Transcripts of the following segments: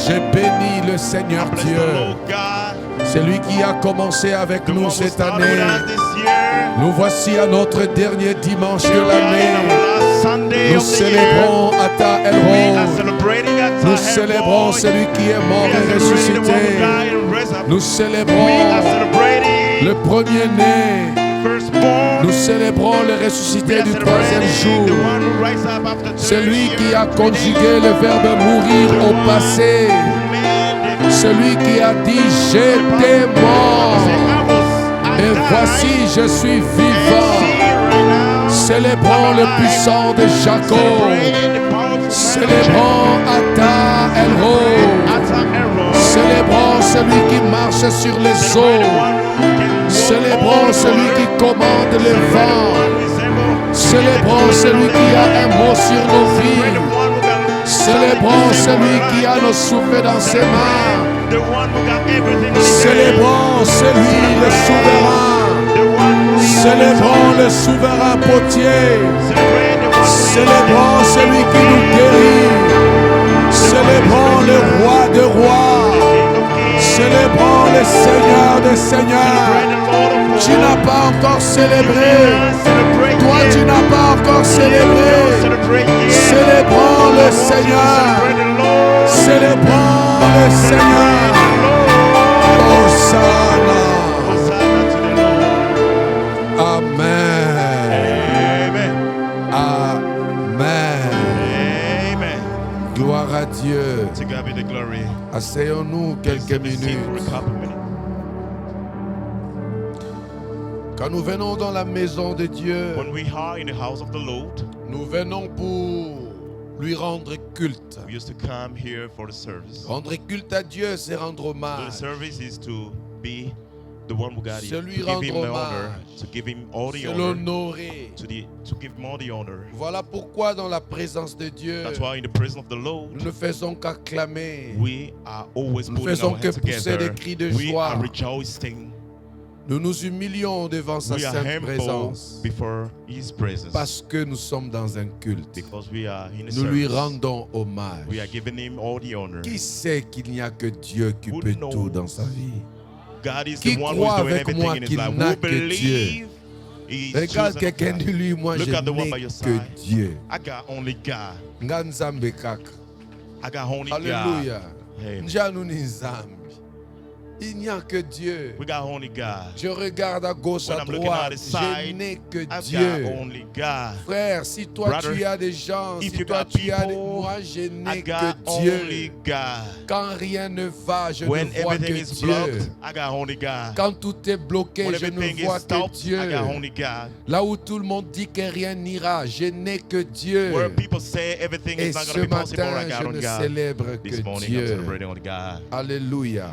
J'ai béni le Seigneur Dieu. Celui qui a commencé avec nous cette année. Nous voici à notre dernier dimanche de l'année. Nous célébrons Ata El Roi. Nous célébrons celui qui est mort et ressuscité. Nous célébrons le premier-né. Nous célébrons le ressuscité du troisième jour. Celui qui a conjugué le verbe mourir au passé. Celui qui a dit j'étais mort et voici je suis vivant. Célébrons le puissant de Jacob. Célébrons Ata El Roi. Célébrons celui qui marche sur les eaux. Célébrons celui qui commande le vent. Célébrons celui qui a un mot sur nos vies. Célébrons celui qui a nos souffles dans ses mains. Célébrons celui le souverain. Célébrons le souverain potier. Célébrons celui qui nous guérit. Célébrons le roi de rois. Célébrons le Seigneur des seigneurs. Tu n'as pas encore célébré. Toi, tu n'as pas encore célébré. Célébrons le Seigneur. Célébrons le Seigneur. Hosanna. Amen. Amen. Gloire à Dieu. Asseyons-nous quelques minutes. Quand nous venons dans la maison de Dieu, nous venons pour lui rendre culte. Rendre culte à Dieu, c'est rendre hommage. C'est lui rendre hommage, c'est l'honorer. Voilà pourquoi dans la présence de Dieu, nous ne faisons qu'acclamer. Nous ne faisons que pousser des cris de joie. Nous nous humilions devant sa sainte présence parce que nous sommes dans un culte. Nous lui rendons hommage. Qui sait qu'il n'y a que Dieu qui peut tout dans sa vie? Qui croit avec moi qu'il n'a que Dieu? Regarde quelqu'un de lui, moi je n'ai que Dieu. Alléluia. Il n'y a que Dieu. Je regarde à gauche, à droite. Je n'ai que Dieu. Frère, si toi tu as des gens, si toi tu as des... Moi, je n'ai que Dieu. Quand rien ne va, je ne vois que Dieu. Quand tout est bloqué, je ne vois que Dieu. Là où tout le monde dit que rien n'ira, je n'ai que Dieu. Et ce matin, je ne célèbre que Dieu. Alléluia.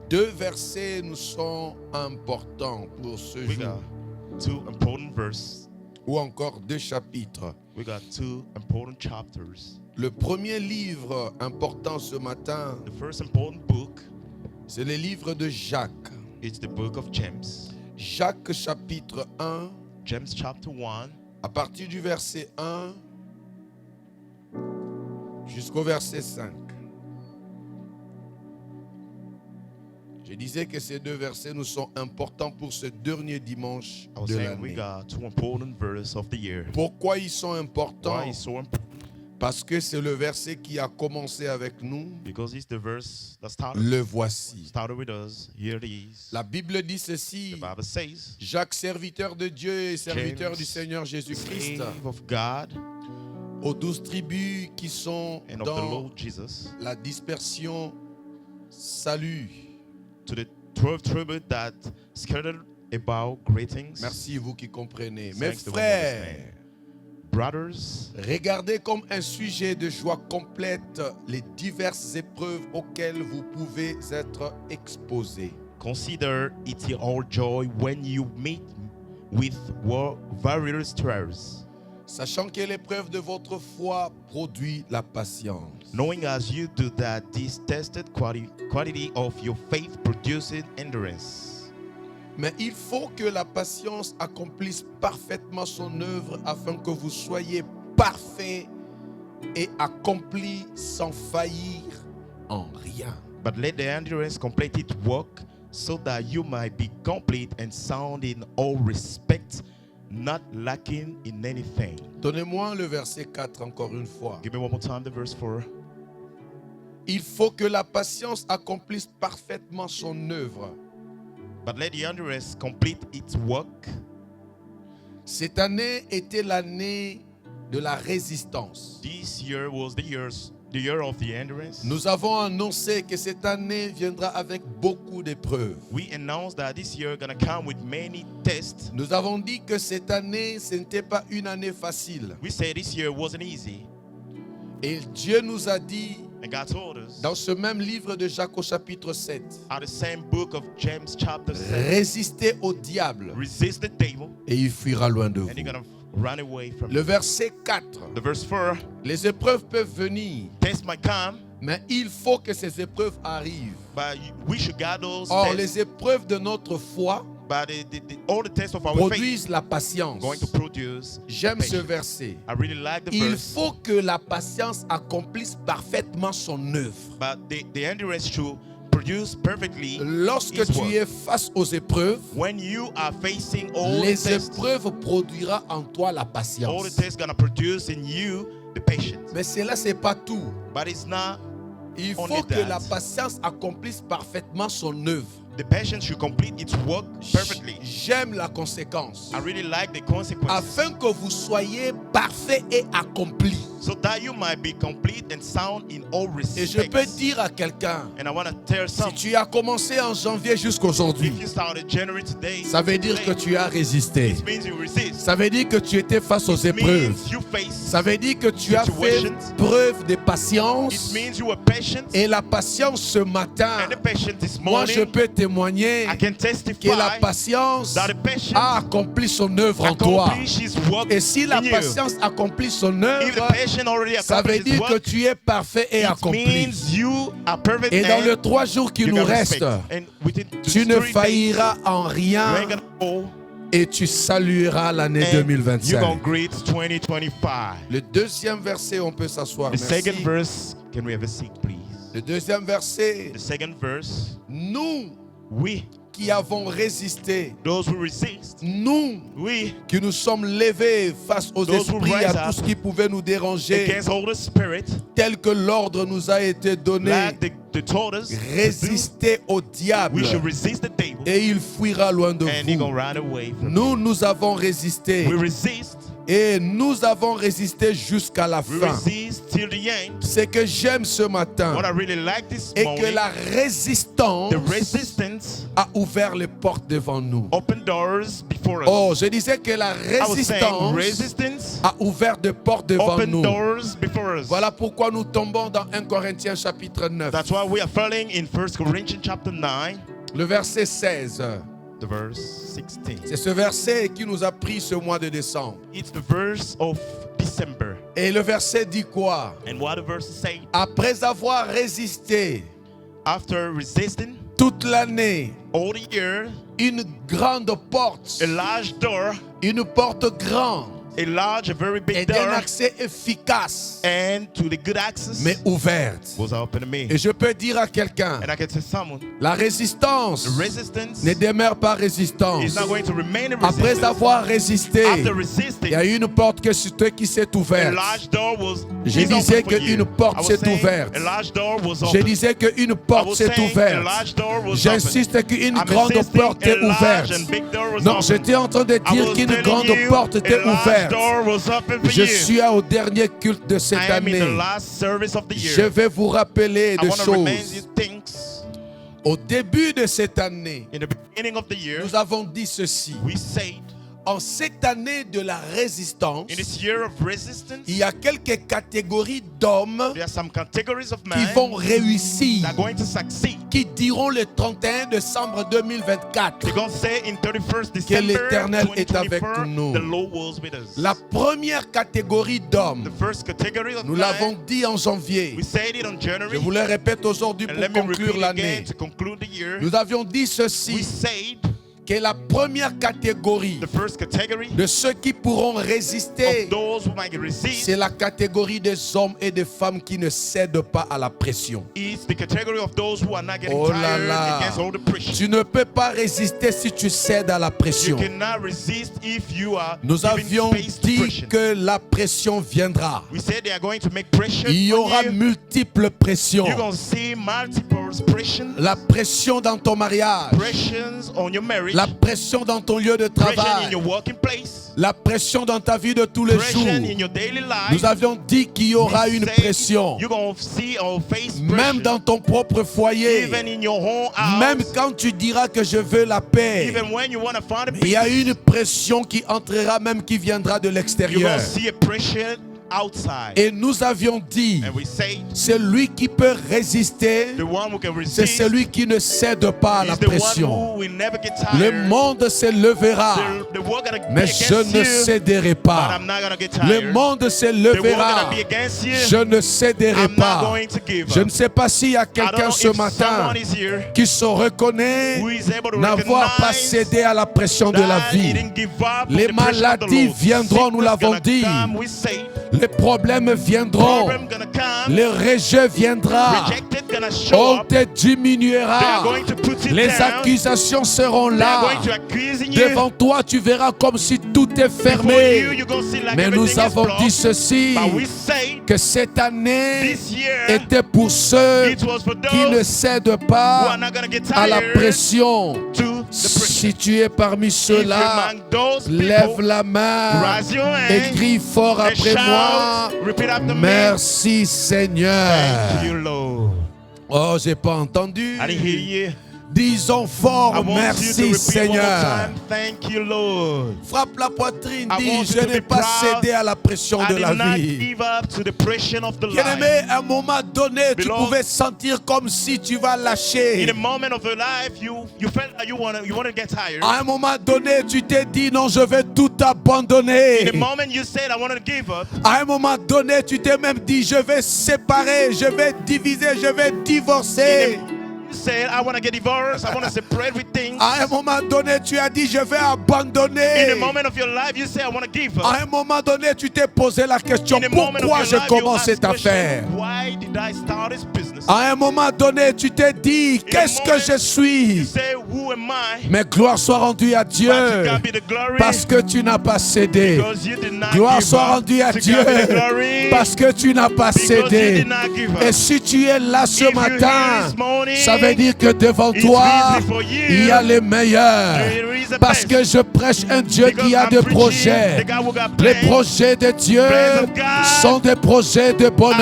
Deux versets nous sont importants pour ce jour. Ou encore deux chapitres. Le premier livre important ce matin, c'est le livre de Jacques. Jacques chapitre 1. À partir du verset 1 jusqu'au verset 5. Je disais que ces deux versets nous sont importants pour ce dernier dimanche de l'année. Pourquoi ils sont importants? Parce que c'est le verset qui a commencé avec nous. Le voici. La Bible dit ceci. Jacques, serviteur de Dieu et serviteur du Seigneur Jésus-Christ, aux 12 tribus qui sont dans la dispersion, salut. To the 12 tribes that scattered about greetings. Merci vous qui comprenez. Mes frères, brothers, regardez comme un sujet de joie complète les diverses épreuves auxquelles vous pouvez être exposés. Consider it all joy when you meet with various trials. Sachant que l'épreuve de votre foi produit la patience. Knowing as you do that this tested quality of your faith produces endurance. Mais il faut que la patience accomplisse parfaitement son œuvre afin que vous soyez parfaits et accomplis sans faillir en rien. But let the endurance complete its work, so that you might be complete and sound in all respects, not lacking in anything. Donnez-moi le verset 4 encore une fois. Give me one more time the verse 4. Il faut que la patience accomplisse parfaitement son œuvre. But let the endurance complete its work. Cette année était l'année de la résistance. This year was the year of the endurance. Nous avons annoncé que cette année viendra avec beaucoup d'épreuves. We announced that this year gonna come with many tests. Nous avons dit que cette année, ce n'était pas une année facile. We said this year wasn't easy. Et Dieu nous a dit, And God told us, dans ce même livre de Jacques au chapitre 7, out of the same book of James chapter 7, résistez au diable resist the devil, et il fuira loin de vous. and you're gonna run away from Le it. verset 4, The verse 4, les épreuves peuvent venir, tests might come, mais il faut que ces épreuves arrivent. but we should guard those Or, tests. les épreuves de notre foi But all the tests of our faith produisent la patience. going to produce J'aime ce patience. verset. I really like the Il verse, faut que la patience accomplisse parfaitement son œuvre. but the endurance should produce perfectly Lorsque its tu work. es face aux épreuves, When you are facing all les the tests, épreuves produira en toi la all the patience. tests gonna produce in you the patience. Mais cela, c'est pas tout. But it's not Il only faut que that. la patience accomplisse parfaitement son œuvre. The patience should complete its work perfectly. J'aime la conséquence. I really like the consequences. Afin que vous soyez parfait et accompli. So that you might be complete and sound in all Et je peux respects. dire à quelqu'un, And I want to tell si some, tu as commencé en janvier jusqu'aujourd'hui, if you started January today, ça veut dire que tu as résisté. it means you resist. Ça veut dire que tu étais face aux It épreuves. means you face. Ça veut dire que tu as fait situations. preuve de It patience. means you were patient. Et la patience ce matin, And the patience this moi je morning, peux témoigner I can que testify la patience that the patience a accompli son œuvre en toi. accomplished his work Et si la in you. patience accomplit son If the œuvre, patient already ça veut accomplished his dire que work, tu es parfait et it accompli. means you are perfect Et dans and les 3 jours qui you nous got restent, respect. And within tu ne 3 days, failliras en you rien ain't gonna go et tu salueras l'année and you're 2025. gonna greet 2025. Le deuxième verset, on peut s'asseoir. The second Merci. verse, can we have a seat, please? Le deuxième verset, The second verse, nous we, qui avons résisté, those who resist, nous we, qui nous sommes levés face aux Those who esprits, rise à tout up ce qui pouvait nous déranger, against Holy Spirit, tel que l'ordre nous a été donné, like they told us, to do, résister au diable we should resist the devil, et il fuira loin de and he vous. gonna run away from Nous avons résisté we resist, et nous avons résisté jusqu'à la we fin. resist till the end. Ce que j'aime ce matin What I really like this est que morning, la résistance the resistance a ouvert les portes devant nous. open doors before us. Oh, je disais que la I was saying résistance resistance a ouvert des portes devant open nous. doors before us. Voilà pourquoi nous tombons dans 1 Corinthiens chapitre 9, That's why we are falling in 1 Corinthians chapter 9, le verset 16. the verse 16. C'est ce verset qui nous a pris ce mois de décembre. It's the verse of December. Et le verset dit quoi? And what the verse say? Après avoir résisté After resisting toute l'année, all the year, une grande porte, a large door, une porte grande a large, a very et big d'un door, accès efficace, and to the good access mais ouverte. was open to me. Et je peux dire à quelqu'un, And I can tell someone, la résistance the resistance ne demeure pas résistance. is not going to remain a Après resistance. avoir résisté, After il resisting, y a une porte qui s'est a ouverte. large door was Je is disais open for qu'une you. porte I was s'est saying ouverte. A large door was Je open. disais qu'une I porte was s'est saying a ouverte. large door was J'insiste qu'une open. I'm grande insisting porte a est large ouverte. and big door was Non, open. j'étais en train de I dire was qu'une telling grande you, porte était a large ouverte. door was open for Je you. suis au dernier culte de cette I am in the année. last service of the year. Je vais vous rappeler I des want to remind you choses. things. Au début de cette année, In the beginning of the year, nous avons dit ceci. we said, En cette année de la résistance, in this year of resistance, il y a quelques catégories d'hommes there are some categories of qui men vont réussir, that are going to succeed. qui diront le 31 décembre 2024. They're going to say in 31st Que December l'Éternel est avec 2024, nous. the Lord was with us. La première catégorie d'hommes, The first category of nous men, l'avons dit en janvier. we said it on Je January, vous le répète aujourd'hui and pour let me conclure repeat l'année. again to conclude the year. Nous avions dit We ceci, said que la première catégorie the first category de ceux qui pourront résister, of those who might resist c'est la catégorie des hommes et des femmes qui ne cèdent pas à la pression. is the category of those who are not getting Oh là tired là. against all the pressure. Tu ne peux pas résister si tu cèdes à la You pression. cannot resist if you are Nous giving avions space to dit pressure. que la pression viendra. We said they are going to make pressure Il y on aura you. multiples pressions. You're going to see multiple pressions. La pression dans ton mariage, Pressions on your marriage. la pression dans ton lieu de Pression in travail, your working place. la pression dans ta vie de tous les Pression jours. in your daily life. Nous avions dit qu'il y aura We une said pression, You're going to see or face même pressure. dans ton propre foyer, Even in your own house. même quand tu diras que je veux la paix. Even when you want to find a Il y a peace. une pression qui entrera, même qui viendra de You're l'extérieur. going to see a pressure outside. Et nous avions dit, And we say celui qui peut résister, the one who can c'est resist celui qui ne cède pas à la is the one pression. who will never get tired. Le monde se levera, The world gonna be mais against je ne you, céderai but pas. I'm not gonna get Le tired. monde se The world levera, gonna be against you. je ne céderai I'm not pas. going to give Je up. ne sais pas s'il y a I don't quelqu'un know ce if matin someone is here qui se reconnaît who is able to n'avoir pas recognize cédé à la pression de la that he vie. didn't give up on Les the pressure of the maladies Lord. viendront, nous Sickness l'avons gonna dit. come, we say. Les problèmes viendront, Problem gonna come. le rejet viendra, Rejected gonna show on up. te They are diminuera, going to put you les down. accusations seront They are là. going to accuse you. Devant toi, tu verras comme si tout est Before fermé. you, you're gonna see like Mais everything nous is avons blocked. dit ceci, But we say que cette année this year était pour ceux it was for qui ne those cèdent who pas are not gonna get à la tired pression. to the pressure. Si tu es parmi If ceux-là, among those lève people, la main raise your hand et crie fort and après moi. shout, repeat after me. Merci Seigneur. Thank you, Lord. Oh, j'ai pas entendu. I didn't hear you. Disons I fort want you to merci repeat one more Seigneur. time. Thank you, Lord. Frappe la poitrine, I dis want you je to n'ai be pas proud. cédé à la pression I de did la not vie. give up to the pressure of the life. Bien-aimé, à un moment donné, tu Beloved, pouvais sentir comme si tu vas lâcher. In a moment of your life, you felt like you want to get tired. À un moment donné, tu t'es dit non, je vais tout In abandonner. a moment you said, I want to give up. À un moment donné, tu t'es même dit je vais séparer, je vais diviser, je vais divorcer. You said, I want to get divorced. I want to separate with things. À un moment donné, tu as dit je vais In abandonner. a moment of your life, you say, I want to give up. À un moment donné, tu t'es posé la question In a moment of pourquoi your j'ai life, you commencé ask cette question, affaire. why did I start this business? À un moment donné, tu t'es dit qu'est-ce que je You suis. say, who am I? Mais gloire soit rendue à Dieu But to God be the glory. parce que tu n'as pas cédé. Because you did not Gloire give soit up. rendue à To Dieu God be the glory. parce que tu n'as pas Because you cédé. did not give up. Et si tu es là ce If you're matin, here this morning, ça veut dire que devant it toi, means before you, il y a les meilleurs. there is the Parce best. que je prêche un Dieu Because qui a I'm des preaching projets. the God who got Les plans. projets de Dieu Plans of God sont des projets de bonheur.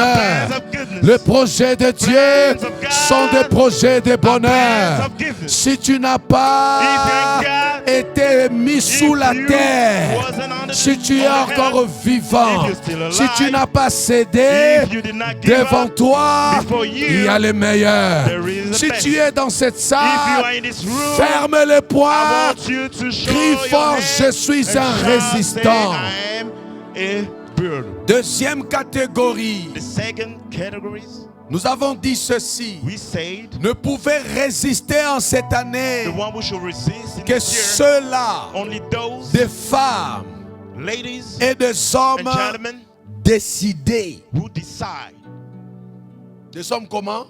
plans of goodness. Les projets de Dieu Plans of God sont des projets de plans bonheur. of goodness. Si tu n'as pas If you got- été mis sous la you terre, wasn't on the- si tu es on the encore earth, vivant, if you're still alive, si tu n'as pas cédé, if you did not give devant up, toi, before you, il y a les meilleurs. there is the Si best. tu es dans cette if you are salle, in this room, ferme les I poings, want you to show crie your fort, hand je suis and un shout, résistant. say, I am a bird. Deuxième catégorie, The second categories, nous avons dit ceci, we said ne pouvait résister en cette année the one who should resist in que this year, ceux-là, only those des femmes ladies et des hommes and gentlemen décidés. who decide Des hommes comment?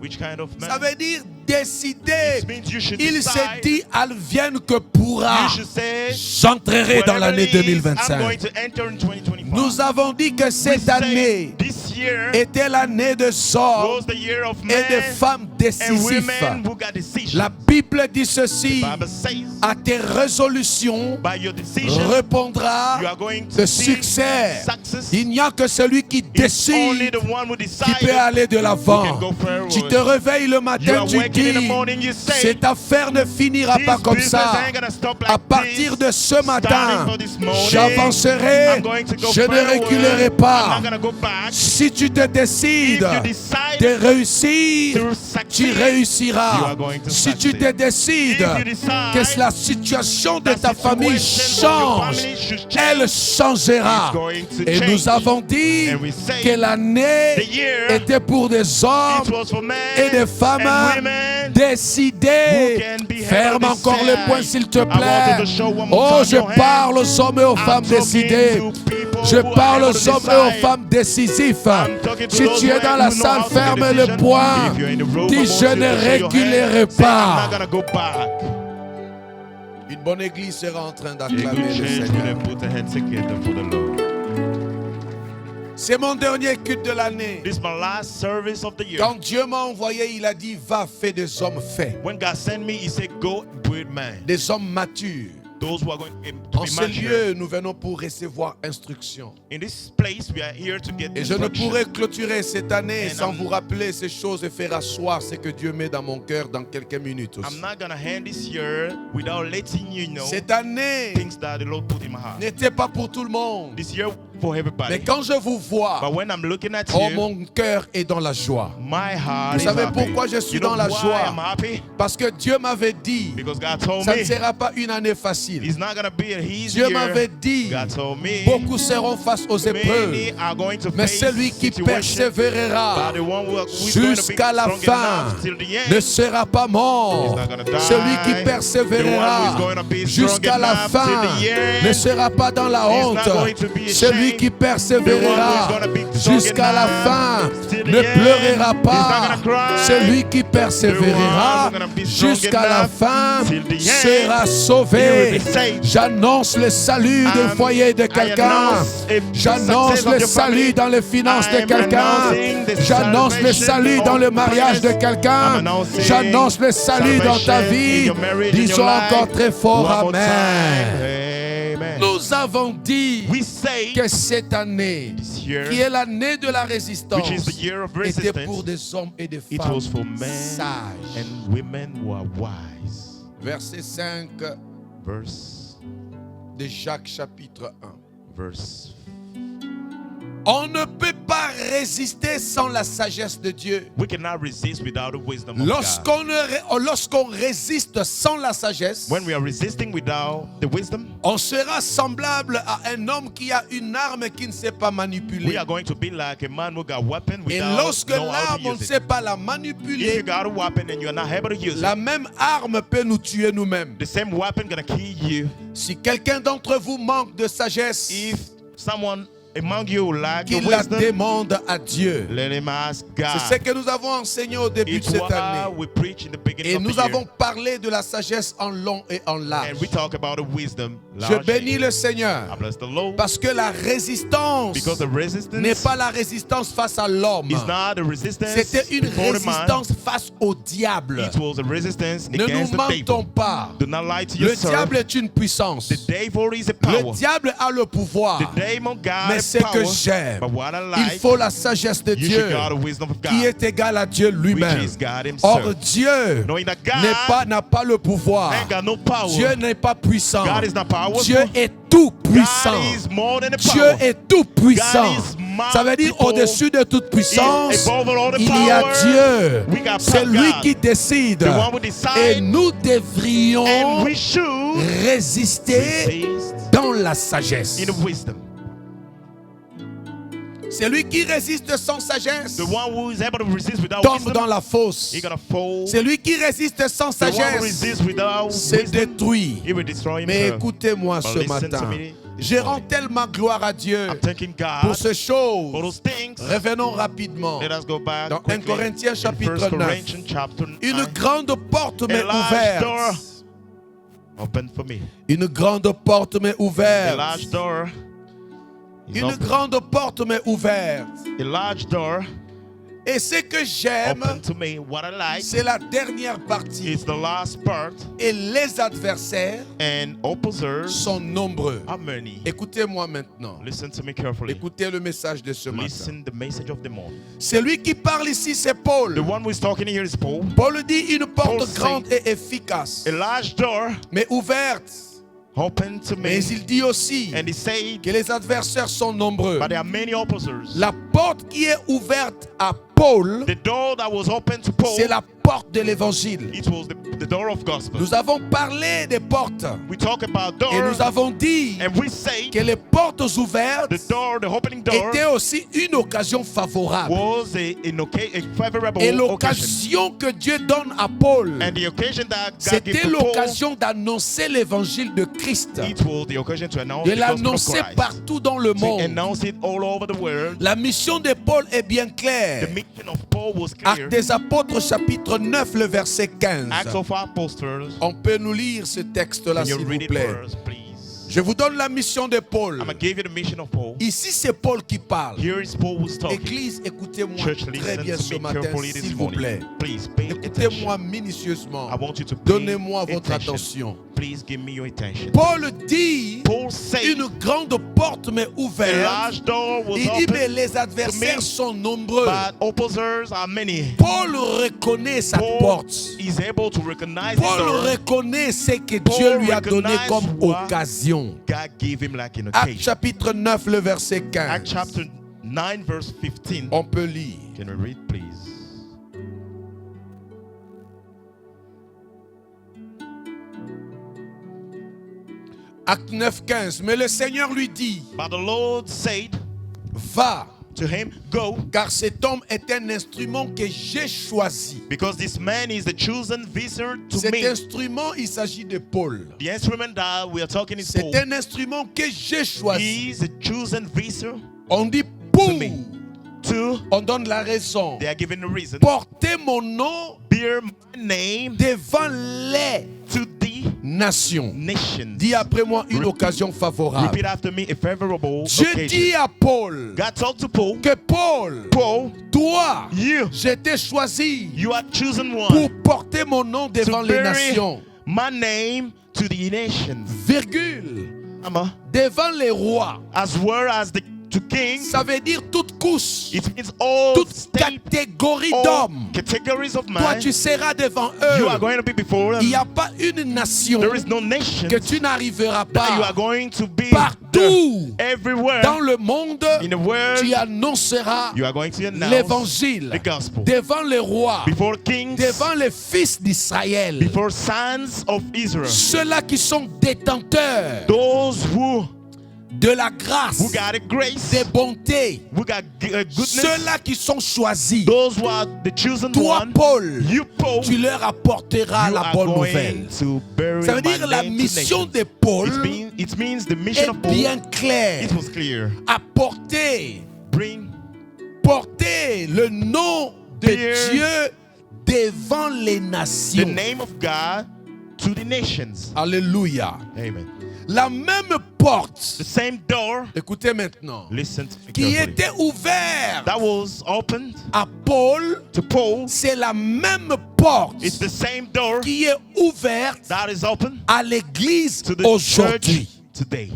which kind of Ça man. veut dire décider. It means you should Il s'est decide. dit, advienne que pourra. You should say, J'entrerai dans whatever l'année it is, I'm 2025. going to enter in 2025. Nous avons dit que We cette say année this year était l'année de hommes was the year of et men de femmes and décisifs. women who got decisions. La Bible dit ceci, The Bible says, à tes résolutions by your decision, répondra you are going to le see succès. success. Il n'y a que celui qui It's only décide the one who qui decides peut aller de who l'avant. can go forward. Tu te réveilles le You matin, are tu waking in the dis, morning, you say, cette affaire ne finira this pas comme business ça. ain't gonna stop like À partir this. de ce matin, Starting for this morning, j'avancerai, I'm going to go je ne forward. reculerai I'm pas. not gonna go back. Si tu te décides If you decide de réussir, to tu succeed, you réussiras. are going to Si tu te succeed. décides If you decide que la situation de that ta famille situation of your change, family should change, elle changera. it's going to Et change. nous avons dit And we say que l'année the year était pour des hommes it was for et des femmes décidées. Ferme encore le poing s'il te plaît. Oh, je parle aux hommes et aux femmes décidées. Je parle aux hommes et aux femmes décisifs. Si tu es dans la salle, ferme le poing. Dis, je ne reculerai pas. Une bonne église sera en train d'acclamer le Seigneur. C'est mon dernier culte de l'année. Quand Dieu m'a envoyé, il a dit, va faire des hommes faits. Des hommes matures. En ce lieu, nous venons pour recevoir instruction. Et je ne pourrai clôturer cette année sans vous rappeler ces choses et faire asseoir ce que Dieu met dans mon cœur dans quelques minutes aussi. Cette année n'était pas pour tout le monde. Mais quand je vous vois, oh, mon cœur est dans la joie. Vous savez pourquoi je suis dans la joie? Parce que Dieu m'avait dit, ça ne sera pas une année facile. Dieu m'avait dit, beaucoup seront face aux épreuves, mais celui qui persévérera jusqu'à la fin ne sera pas mort. Celui qui persévérera jusqu'à la fin ne sera pas dans la honte. Celui qui persévérera jusqu'à la fin ne pleurera pas. Celui qui persévérera jusqu'à la fin sera sauvé. J'annonce le salut du foyer de quelqu'un. J'annonce le salut dans les finances de quelqu'un. J'annonce le salut dans le mariage de quelqu'un. J'annonce le salut dans ta vie. Disons encore très fort Amen. Nous avons dit que cette année, qui est l'année de la résistance, était pour des hommes et des femmes sages. Verset 5 de Jacques chapitre 1. On ne peut pas résister sans la sagesse de Dieu. Lorsqu'on résiste sans la sagesse, on sera semblable à un homme qui a une arme qui ne sait pas manipuler. Et lorsque l'arme, on ne sait pas la manipuler, la même arme peut nous tuer nous-mêmes. Si quelqu'un d'entre vous manque de sagesse, qu'il la demande à Dieu. C'est ce que nous avons enseigné au début de cette année. Et nous avons parlé de la sagesse en long et en large. Je bénis le Seigneur parce que la résistance n'est pas la résistance face à l'homme. C'était une résistance face au diable. Ne nous mentons pas. Le diable est une puissance. Le diable a le pouvoir. Mais ce que j'aime, il faut la sagesse de Dieu qui est égale à Dieu lui-même. Or Dieu n'a pas le pouvoir. Dieu n'est pas puissant. Dieu est tout puissant. Dieu est tout puissant. Ça veut dire au-dessus de toute puissance, il y a Dieu. C'est lui qui décide. Et nous devrions résister dans la sagesse. C'est lui qui résiste sans sagesse tombe dans la fosse. C'est lui qui résiste sans sagesse c'est détruit. Mais écoutez-moi ce matin. Je rends tellement gloire à Dieu pour ces choses. Revenons rapidement dans 1 Corinthiens chapitre 9. Une grande porte m'est ouverte. Une grande porte m'est ouverte. Une grande porte m'est ouverte. Et ce que j'aime, c'est la dernière partie. Et les adversaires sont nombreux. Écoutez-moi maintenant. Écoutez le message de ce matin. Celui qui parle ici, c'est Paul. Paul dit une porte grande et efficace, mais ouverte. Mais il dit aussi que les adversaires sont nombreux. La porte qui est ouverte à Paul, the door that was open to Paul, c'est la porte de l'évangile. it was the door of gospel. Nous avons parlé des portes We talk about et doors, nous avons dit and we say que les portes ouvertes the opening door étaient aussi une occasion favorable. was a favorable Et occasion. l'occasion que Dieu donne à Paul, And the occasion that God c'était gave to Paul, l'occasion d'annoncer l'évangile de Christ, it was the occasion to announce de the gospel of l'annoncer Christ, partout dans le to monde. announce it all over the world. La mission de Paul est bien claire. The mission of Paul was clear. Actes des Apôtres chapitre 9, le verset 15. Acts of Apostles. On peut nous lire ce texte-là, Can you s'il vous read it plaît. for us, please? Je vous donne la mission de Paul. I'm going to give you the mission of Paul. Ici, c'est Paul qui parle. Here is Paul who's talking. Église, écoutez-moi Church, très listen bien to ce me matin, carefully this s'il vous plaît. morning. Please pay Écoutez-moi attention. minutieusement. I want you to pay Donnez-moi votre attention. attention. Please give me your attention. Paul dit, Paul said une grande porte m'est a ouverte. large door was Il dit, mais open, les adversaires sont nombreux. but opposers are many. Paul reconnaît sa Paul porte. is able to recognize the Paul door. reconnaît ce que Paul Dieu lui a donné recognize comme what occasion. God gave him like an Actes occasion. chapitre 9, le verset Acts 15. chapter 9 verse 15. On peut lire. Can we read, please? Acte 9, 15. Mais le Seigneur lui dit, But the Lord said va, to him, Go, car cet homme est un instrument que j'ai choisi. because this man is the chosen vessel to Cet me. instrument, il s'agit de Paul. The instrument that we are talking is Paul. C'est un instrument que j'ai choisi. He is a chosen vessel On dit pour. me. To, On donne la raison. they are given a reason. Porter mon nom Bear my name devant les to the nations. nations. Dis après moi une occasion favorable. Repeat after me, a favorable Je occasion. dis à Paul God talked to Paul. que Paul, Paul, toi, you je t'ai choisi are chosen one pour porter mon nom devant to les bear nations. my name to the nations. Virgule. Ama, Devant les rois. as well as the to kings. Ça veut dire toute couche, It means all toute state, catégorie all d'hommes. categories of Toi, man. tu seras devant You are eux. going to be before them. Il n'y a pas une nation There is no nation que tu n'arriveras that you are pas. going to be Partout everywhere dans le monde, in the world. tu annonceras You are going to announce l'évangile the gospel devant les rois, before kings, devant les fils d'Israël, before sons of Israel. ceux-là qui sont détenteurs Those who de la grâce, got a grace, des bontés, who got goodness, ceux-là qui sont choisis. those who are the chosen Toi, one. Paul, You, Paul, tu leur apporteras you la are bonne going nouvelle. to bury Ça veut my dire la name to mission nations. de Paul It means the mission est of Paul. bien claire. It was clear. Apporter, Bring porter le nom de Bear Dieu devant les the nations. name of God to the nations. Alléluia. Amen. La même porte, The same door, écoutez maintenant, listen to me qui carefully, était ouverte that was opened à Paul, to Paul. c'est la même porte It's the same door qui est ouverte that is open à l'église to the church aujourd'hui. today.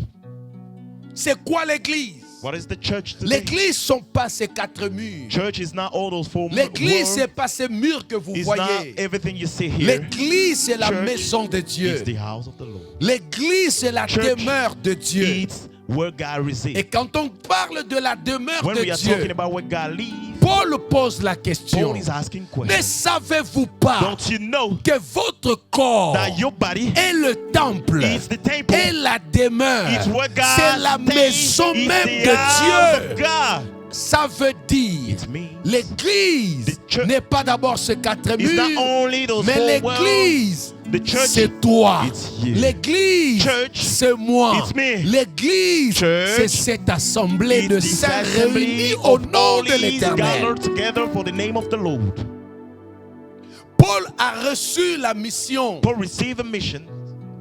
C'est quoi l'église? What is the church today? L'église ne sont pas ces quatre murs. Church is not all those four L'église, ce n'est walls. pas ces murs que vous It's not voyez. everything you see here. L'église, c'est la Church maison de Dieu. It's the house of the Lord. L'église, c'est la Church demeure de Dieu. It's where God resides. Et quand on parle de la demeure When we de are talking Dieu, about where God lives, Paul pose la question. Paul is asking Ne questions. savez-vous pas Don't you know que votre corps that your body est le temple is the temple? et la demeure? It's where God C'est la maison stays. même It's the house de of Dieu. God. Ça veut dire, It means l'église the church n'est pas d'abord ces quatre it's not murs, only those mais four walls. l'église, The church, c'est toi. it's you. L'église, Church, c'est moi. it's me. L'église, Church, c'est cette assemblée de It's this saints assembly réunis au of nom de holies l'Éternel. gathered together for the name of the Lord. Paul a reçu la mission Paul received a mission,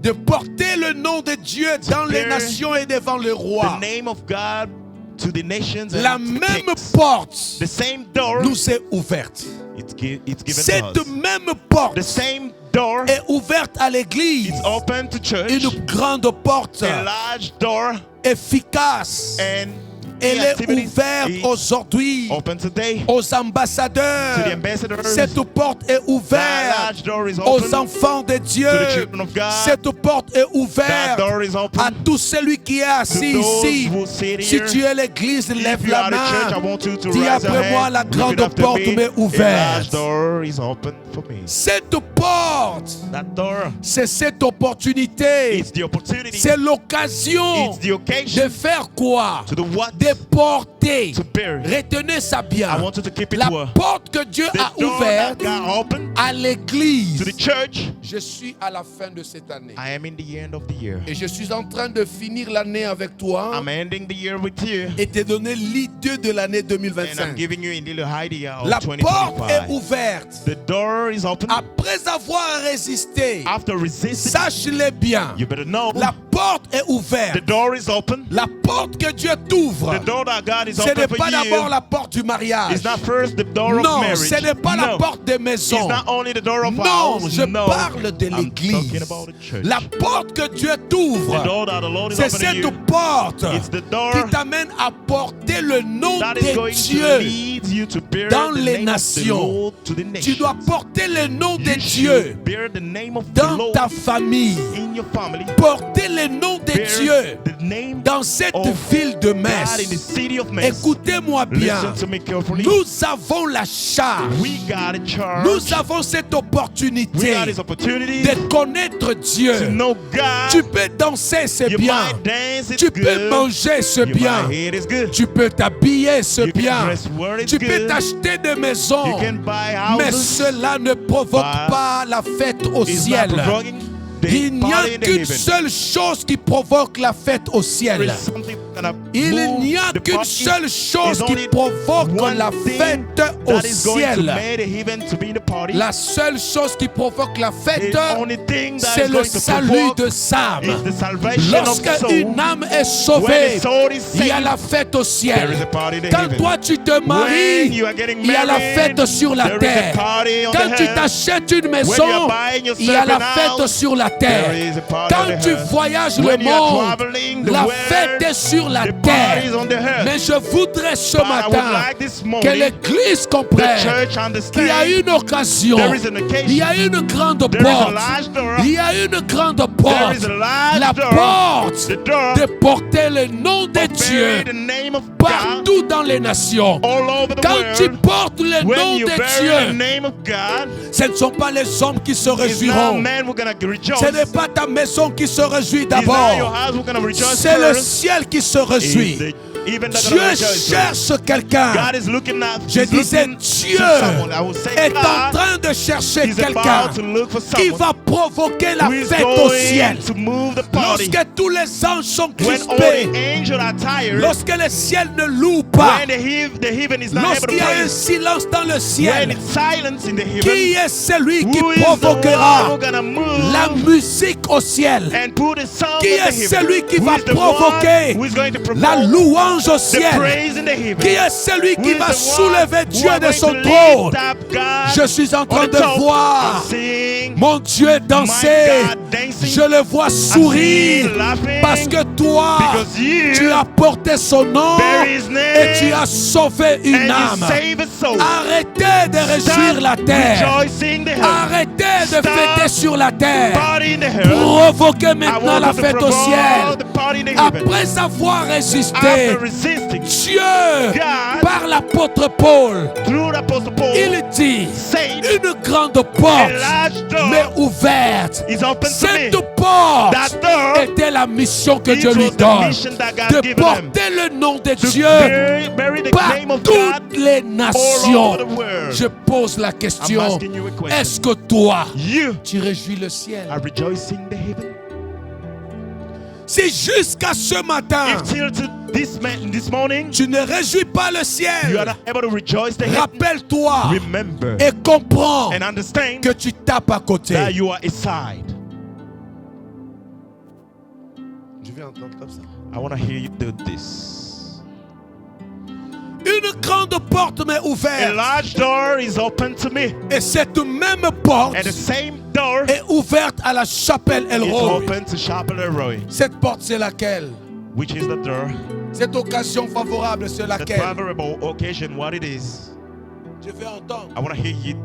de porter le nom de Dieu dans les bear nations et devant le the roi. name of God to the nations and La to même kings. porte The same door nous est ouverte. it's given Cette to us. même porte The same door est ouverte à l'église. is open to church. Une grande porte A large door efficace and Elle est activities ouverte is aujourd'hui open today. aux To the ambassadeurs. ambassadors, Cette porte est that ouverte large door is aux open. enfants de Dieu. To the children of God, Cette porte est that ouverte door is open. à tout celui qui est assis To those ici. who sit Si here, tu es l'église, lève if you la are the church, I main. want you to Dis raise your après moi, hand. la Repeat grande after porte me. m'est A large ouverte. door is open for me. Cette porte, That door, c'est cette opportunité. it's the opportunity. C'est l'occasion It's the occasion de faire quoi? to the what? De porter. To bear. Retenez ça bien. I want you to keep it La well. porte que Dieu The a door that ouverte God opened à to l'église. the church. Je suis à la fin de cette année. I am in the end of the year. Et je suis en train de finir l'année avec toi I'm ending the year with you. et te donner l'idée de l'année And I'm 2025. giving you a little idea of La porte est 2025. ouverte. The door is open. Après avoir résisté, After resisting, sache-le bien, you better know la porte est the ouverte. door is open. La porte que Dieu t'ouvre, The door that God is ce open n'est for pas d'abord you la porte du mariage. is not first the door of Non, marriage. ce n'est pas la No. porte des It's maisons. not only the door of Non, house. je No. parle de I'm l'église. talking about the church. La porte que Dieu The t'ouvre, door that the Lord is c'est opening cette you. porte It's the door qui t'amène à porter le nom that is de going to Dieu. lead you to bear dans the les name of the nations. Lord to the Tu nations. dois porter le nom de You Dieu should bear the name of the dans Lord ta famille. in your family. Porter le nom de Bear Dieu the name dans cette of ville de God in the Metz. city of Metz. Écoutez-moi bien. Listen to me carefully. Nous avons la charge. We got a charge. Nous avons cette We opportunité got this opportunity de connaître to Dieu. know God. Tu peux danser, c'est You bien. might dance, it's Tu peux good. manger, c'est You bien. might eat, it's good. Tu peux t'habiller, c'est You can bien. dress well, it's Tu peux good. t'acheter des maisons. You can buy Mais houses. cela ne provoque But pas la fête au It's ciel. not provoking the Il n'y a party in the qu'une heaven. seule chose qui provoque la fête au There ciel. is something gonna Il move n'y a the qu'une party. seule chose There's qui only provoque one la thing fête au that is going to ciel. make the heaven to be the party. La seule chose qui provoque la fête, The only thing that c'est is le going to salut provoke de Sam. is the salvation of Lorsque the soul. une âme est When sauvée, the soul is il y a saved, la fête au there ciel. is a party in the Quand heaven. toi tu te When maries, you are getting il y a la married, fête sur la there is a terre. party on Quand the tu earth. t'achètes une When maison, you are buying yourself il y a la an fête house, sur la terre. there is a party on Quand the tu earth. voyages le When you are monde, traveling the la world, fête est sur la the party is terre. on the earth. Mais je voudrais ce But I would matin like this que morning l'Église the comprenne church qu'il y a understand une occasion, there is an occasion. il y a une grande There is a porte, large door. il y a une grande There porte, is a large la door. porte The door de porter le nom de of Dieu bearing the name of God partout dans les nations. all over the Quand tu world. portes le When nom you de bear the Dieu, name of God, ce ne sont pas les hommes qui se it's not réjouiront. man we're gonna rejoice. Ce n'est pas ta maison qui se réjouit It's not your d'abord. house we're gonna rejoice C'est le first. ciel qui se It's réjouit. the even that Dieu gonna rejoice first. cherche quelqu'un. God is looking at. Je he's disais, looking Dieu to someone. I will say est en God train de chercher is quelqu'un about to look for qui someone va provoquer la who is fête au going ciel. to move the party. Lorsque tous les anges sont When all crispés, the angels are tired, lorsque le ciel ne loue pas, when the heaven is not able to lorsqu'il y a un praise, silence dans le when ciel, it's silence in the heaven, qui est celui qui who is the provoquera one who gonna move la musique au ciel? and put the sound Qui in the est heaven? celui qui Who va is the provoquer one who is going to provoke la louange au the ciel? praise in the heaven? Qui est celui Who qui is va the soulever one Dieu who are de going son to trône? lift up God Je suis en on train the de top? voir I'm seeing mon Dieu danser. my God dancing. Je le vois sourire laughing. parce que toi, Because you tu as porté son nom bear his name et tu as sauvé une and you âme. save a soul. Arrêtez de réjouir la terre. Rejoicing the heaven. Arrêtez de Stop fêter sur la terre. Party in the heaven. Provoquez I maintenant want la you to fête au provoke ciel. the party in the heaven. Après avoir résisté, After resisting Dieu, God, par l'apôtre Paul, through the Apostle Paul, il dit, said, une grande a porte large door m'est ouverte. is open to me. Cette porte That door était la mission que it Dieu lui was the donne, mission that God de given them. porter le nom de To Dieu bury the par name of toutes God les all nations. over the world. Je pose la I'm question, asking you a question. est-ce que toi, You tu réjouis le ciel? are rejoicing the heaven. Si jusqu'à ce matin, If till to this morning tu ne réjouis pas le you are ciel, not able to rejoice the heaven, rappelle-toi remember et comprends and understand que tu tapes à côté. that you are aside. Je vais entendre comme ça. I want to hear you do this. Une grande porte m'est A ouverte large door is open to me, et cette même porte and the same door est ouverte à la chapelle is Elroy. open to Chapel Elroy. Cette porte, c'est laquelle? Which is the door? Cette occasion favorable, c'est The laquelle? favorable occasion, what it is. Je veux entendre. I want to hear you.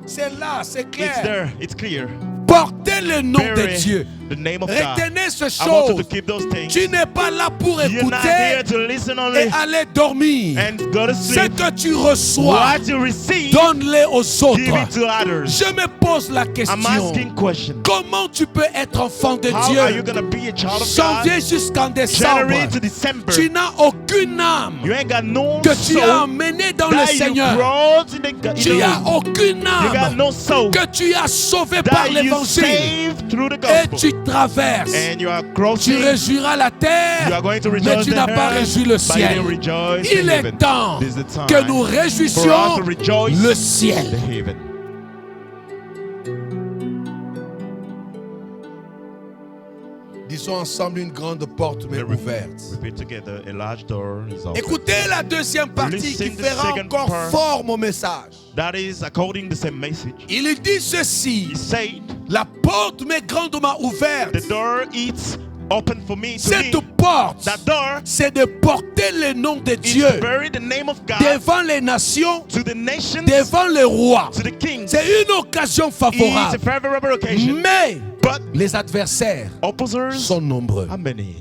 C'est là, c'est It's clair. there. It's clear. Portez le nom de Bury Dieu. the name of God. Retenez ces I want you to choses. keep those things. Tu n'es pas là pour You're not écouter here to listen et only aller dormir. and go to Ce sleep. que tu reçois, What you receive, donne-les aux give it autres. to others. Je me pose la I'm question. asking questions. Comment tu peux être enfant de How are you Dieu going to be a child of janvier God? jusqu'en décembre? January to December. Tu n'as aucune âme You ain't got no que tu as soul emmenée dans le that you Seigneur. brought in the, Tu n'as aucune you got âme no soul que tu as sauvée par that you l'évangile. saved through the Et gospel. tu traverses. And you are Tu crossing. réjouiras la You terre, are going to mais rejoice tu in n'as pas heaven, réjoui le but you ciel. didn't rejoice Il in est heaven. temps This is the time que nous for us réjouissions to rejoice le the ciel. heaven. Disons ensemble une grande porte mais ouverte. Repeat together, a large door is open. Écoutez la deuxième partie qui Listen to the fera second encore part. fort mon message. That is according to the same message. Il dit ceci: He said, la porte m'est grandement ouverte. the door is open for me to Cette me. porte, That door c'est de porter le nom de is Dieu to bury the name of God devant les nations, to the nations, devant les rois. to the kings. C'est une occasion It's a favorable. favorable occasion. Mais But les adversaires opposers, sont nombreux. how many?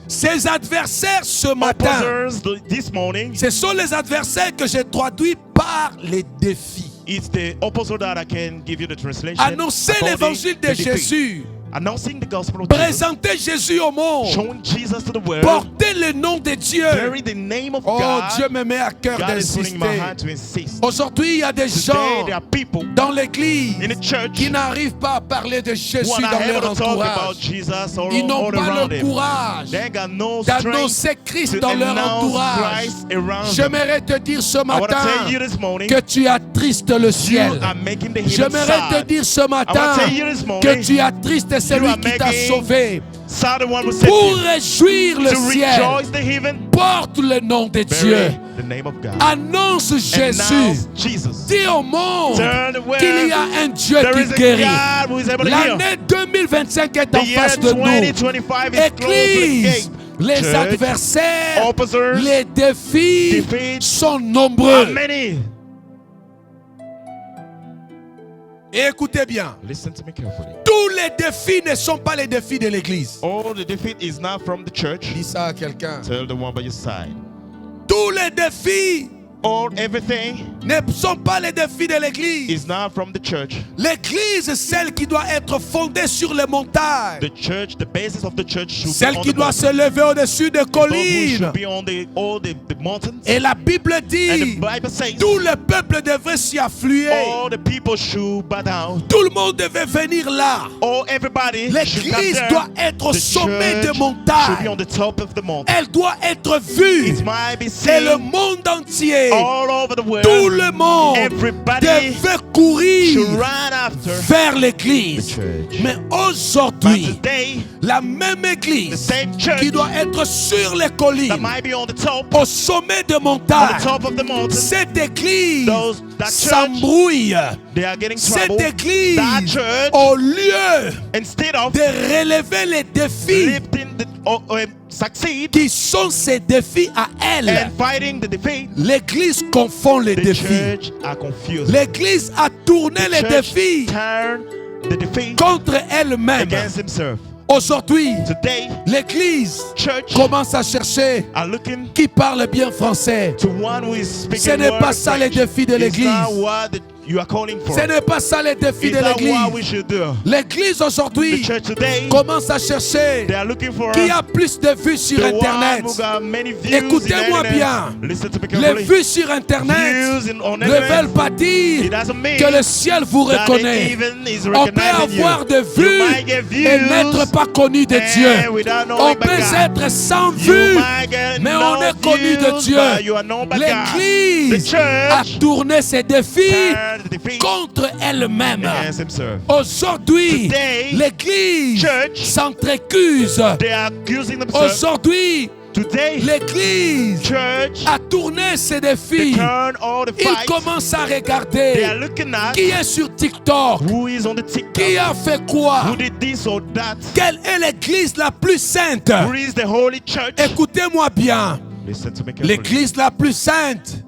Ces adversaires ce matin, Opposers this morning, ce sont les adversaires que j'ai traduits par les défis. it's the opposite that I can give you the translation. Annoncer according l'évangile to de the defeat. Jésus, Announcing the gospel of Jesus, présenter Jésus au monde, showing Jesus to the world, porter le nom de Dieu. bury the name of Oh, God. Dieu me met à cœur God is putting my d'insister. heart to insist. Aujourd'hui, il y a des Today gens there are people dans l'église in the church qui n'arrivent pas à parler de Jésus who are not dans leur able to talk about entourage. Jesus all, Ils n'ont all pas around le them. courage They ain't got no strength d'annoncer Christ to dans leur announce entourage. Christ around them. J'aimerais te dire ce I want to matin tell you this morning, que tu attristes le you ciel. are making the heaven J'aimerais te sad. dire ce I want matin to tell you this morning, que tu attristes celui are qui t'a making sauvé. sad the one who saved Pour you. réjouir le To ciel, rejoice the heaven, porte le nom de Dieu. bury the name of God. Annonce Jésus. Announce Jesus. Dis au monde Turn the world. qu'il y a un Dieu There qui is a guérit. God who is able to heal. L'année 2025 est en The year face de nous. 2025 is close to the Église, gate. les Church, adversaires, opposers, les défis defeats sont how nombreux. many? Et écoutez bien, Listen to me carefully. tous les défis ne sont pas les défis de l'église. All the defeat is not from the church. Dis ça à quelqu'un. Tell the one by your side. Tous les défis Everything ne sont pas les défis de l'église. is not from the church. L'église est celle qui doit être fondée sur les montagnes. The church, the basis of the church should Celle be on qui the doit mountain. se lever au-dessus des Those who collines. should be on all the mountains. Et la Bible And the dit, Bible says tout le peuple devrait s'y affluer. all the people should bow down. Tout le monde devait venir là. All everybody should come L'église there. doit être au The sommet des church should be on montagnes. the top of the mountain. Elle doit être vue. It might be Et le seen monde entier, all over the world. tout le monde Everybody devait courir should run after vers the l'église. church. Mais But aujourd'hui, today, la même the église same church qui doit être sur les that collines, might be on the top, au sommet de on the montagne, top of the mountain, cette église that church, s'embrouille. they are getting Cette trouble. église, That church, au lieu instead of de relever les défis lifting the succeed qui sont ses défis à elle, and fighting the defeat, l'église confond les the défis. church are confused. L'église a tourné The les church défis turn the defeat contre elle-même. against himself. Aujourd'hui, Today, l'église church commence à chercher are looking qui parle bien français. to one who is speaking Ce n'est word pas ça les French. défis de It's l'église. not what you are calling for. Ce n'est pas ça les défis It's de not what we l'église. should do. L'église The aujourd'hui church today, commence à chercher they are looking for qui a plus de vues sur the one Internet. who got many views Écoutez-moi in internet. bien. Listen to me Les carefully. vues sur Internet Views on ne internet, veulent pas dire it doesn't mean que le ciel vous that reconnaît. it even is On peut recognizing avoir you. de vues You might get views et n'être pas connu de and Dieu. without knowing On by peut God. être sans You vues, might get mais no on est connu de views, Dieu. but you are known by God. L'église The a church tourné ses défis turned the defeat contre elle-même. against himself. Aujourd'hui, Today, l'église church, s'entrécuse. they are accusing themselves. Aujourd'hui, Today, l'église church, a tourné ses défis. they turn all the Ils fights. commencent à They regarder are looking at qui est sur TikTok, who is on the TikTok, qui a fait quoi, who did this or that, quelle est l'église la plus sainte. who is the holy church. Écoutez-moi bien, Listen to me carefully. l'église la plus sainte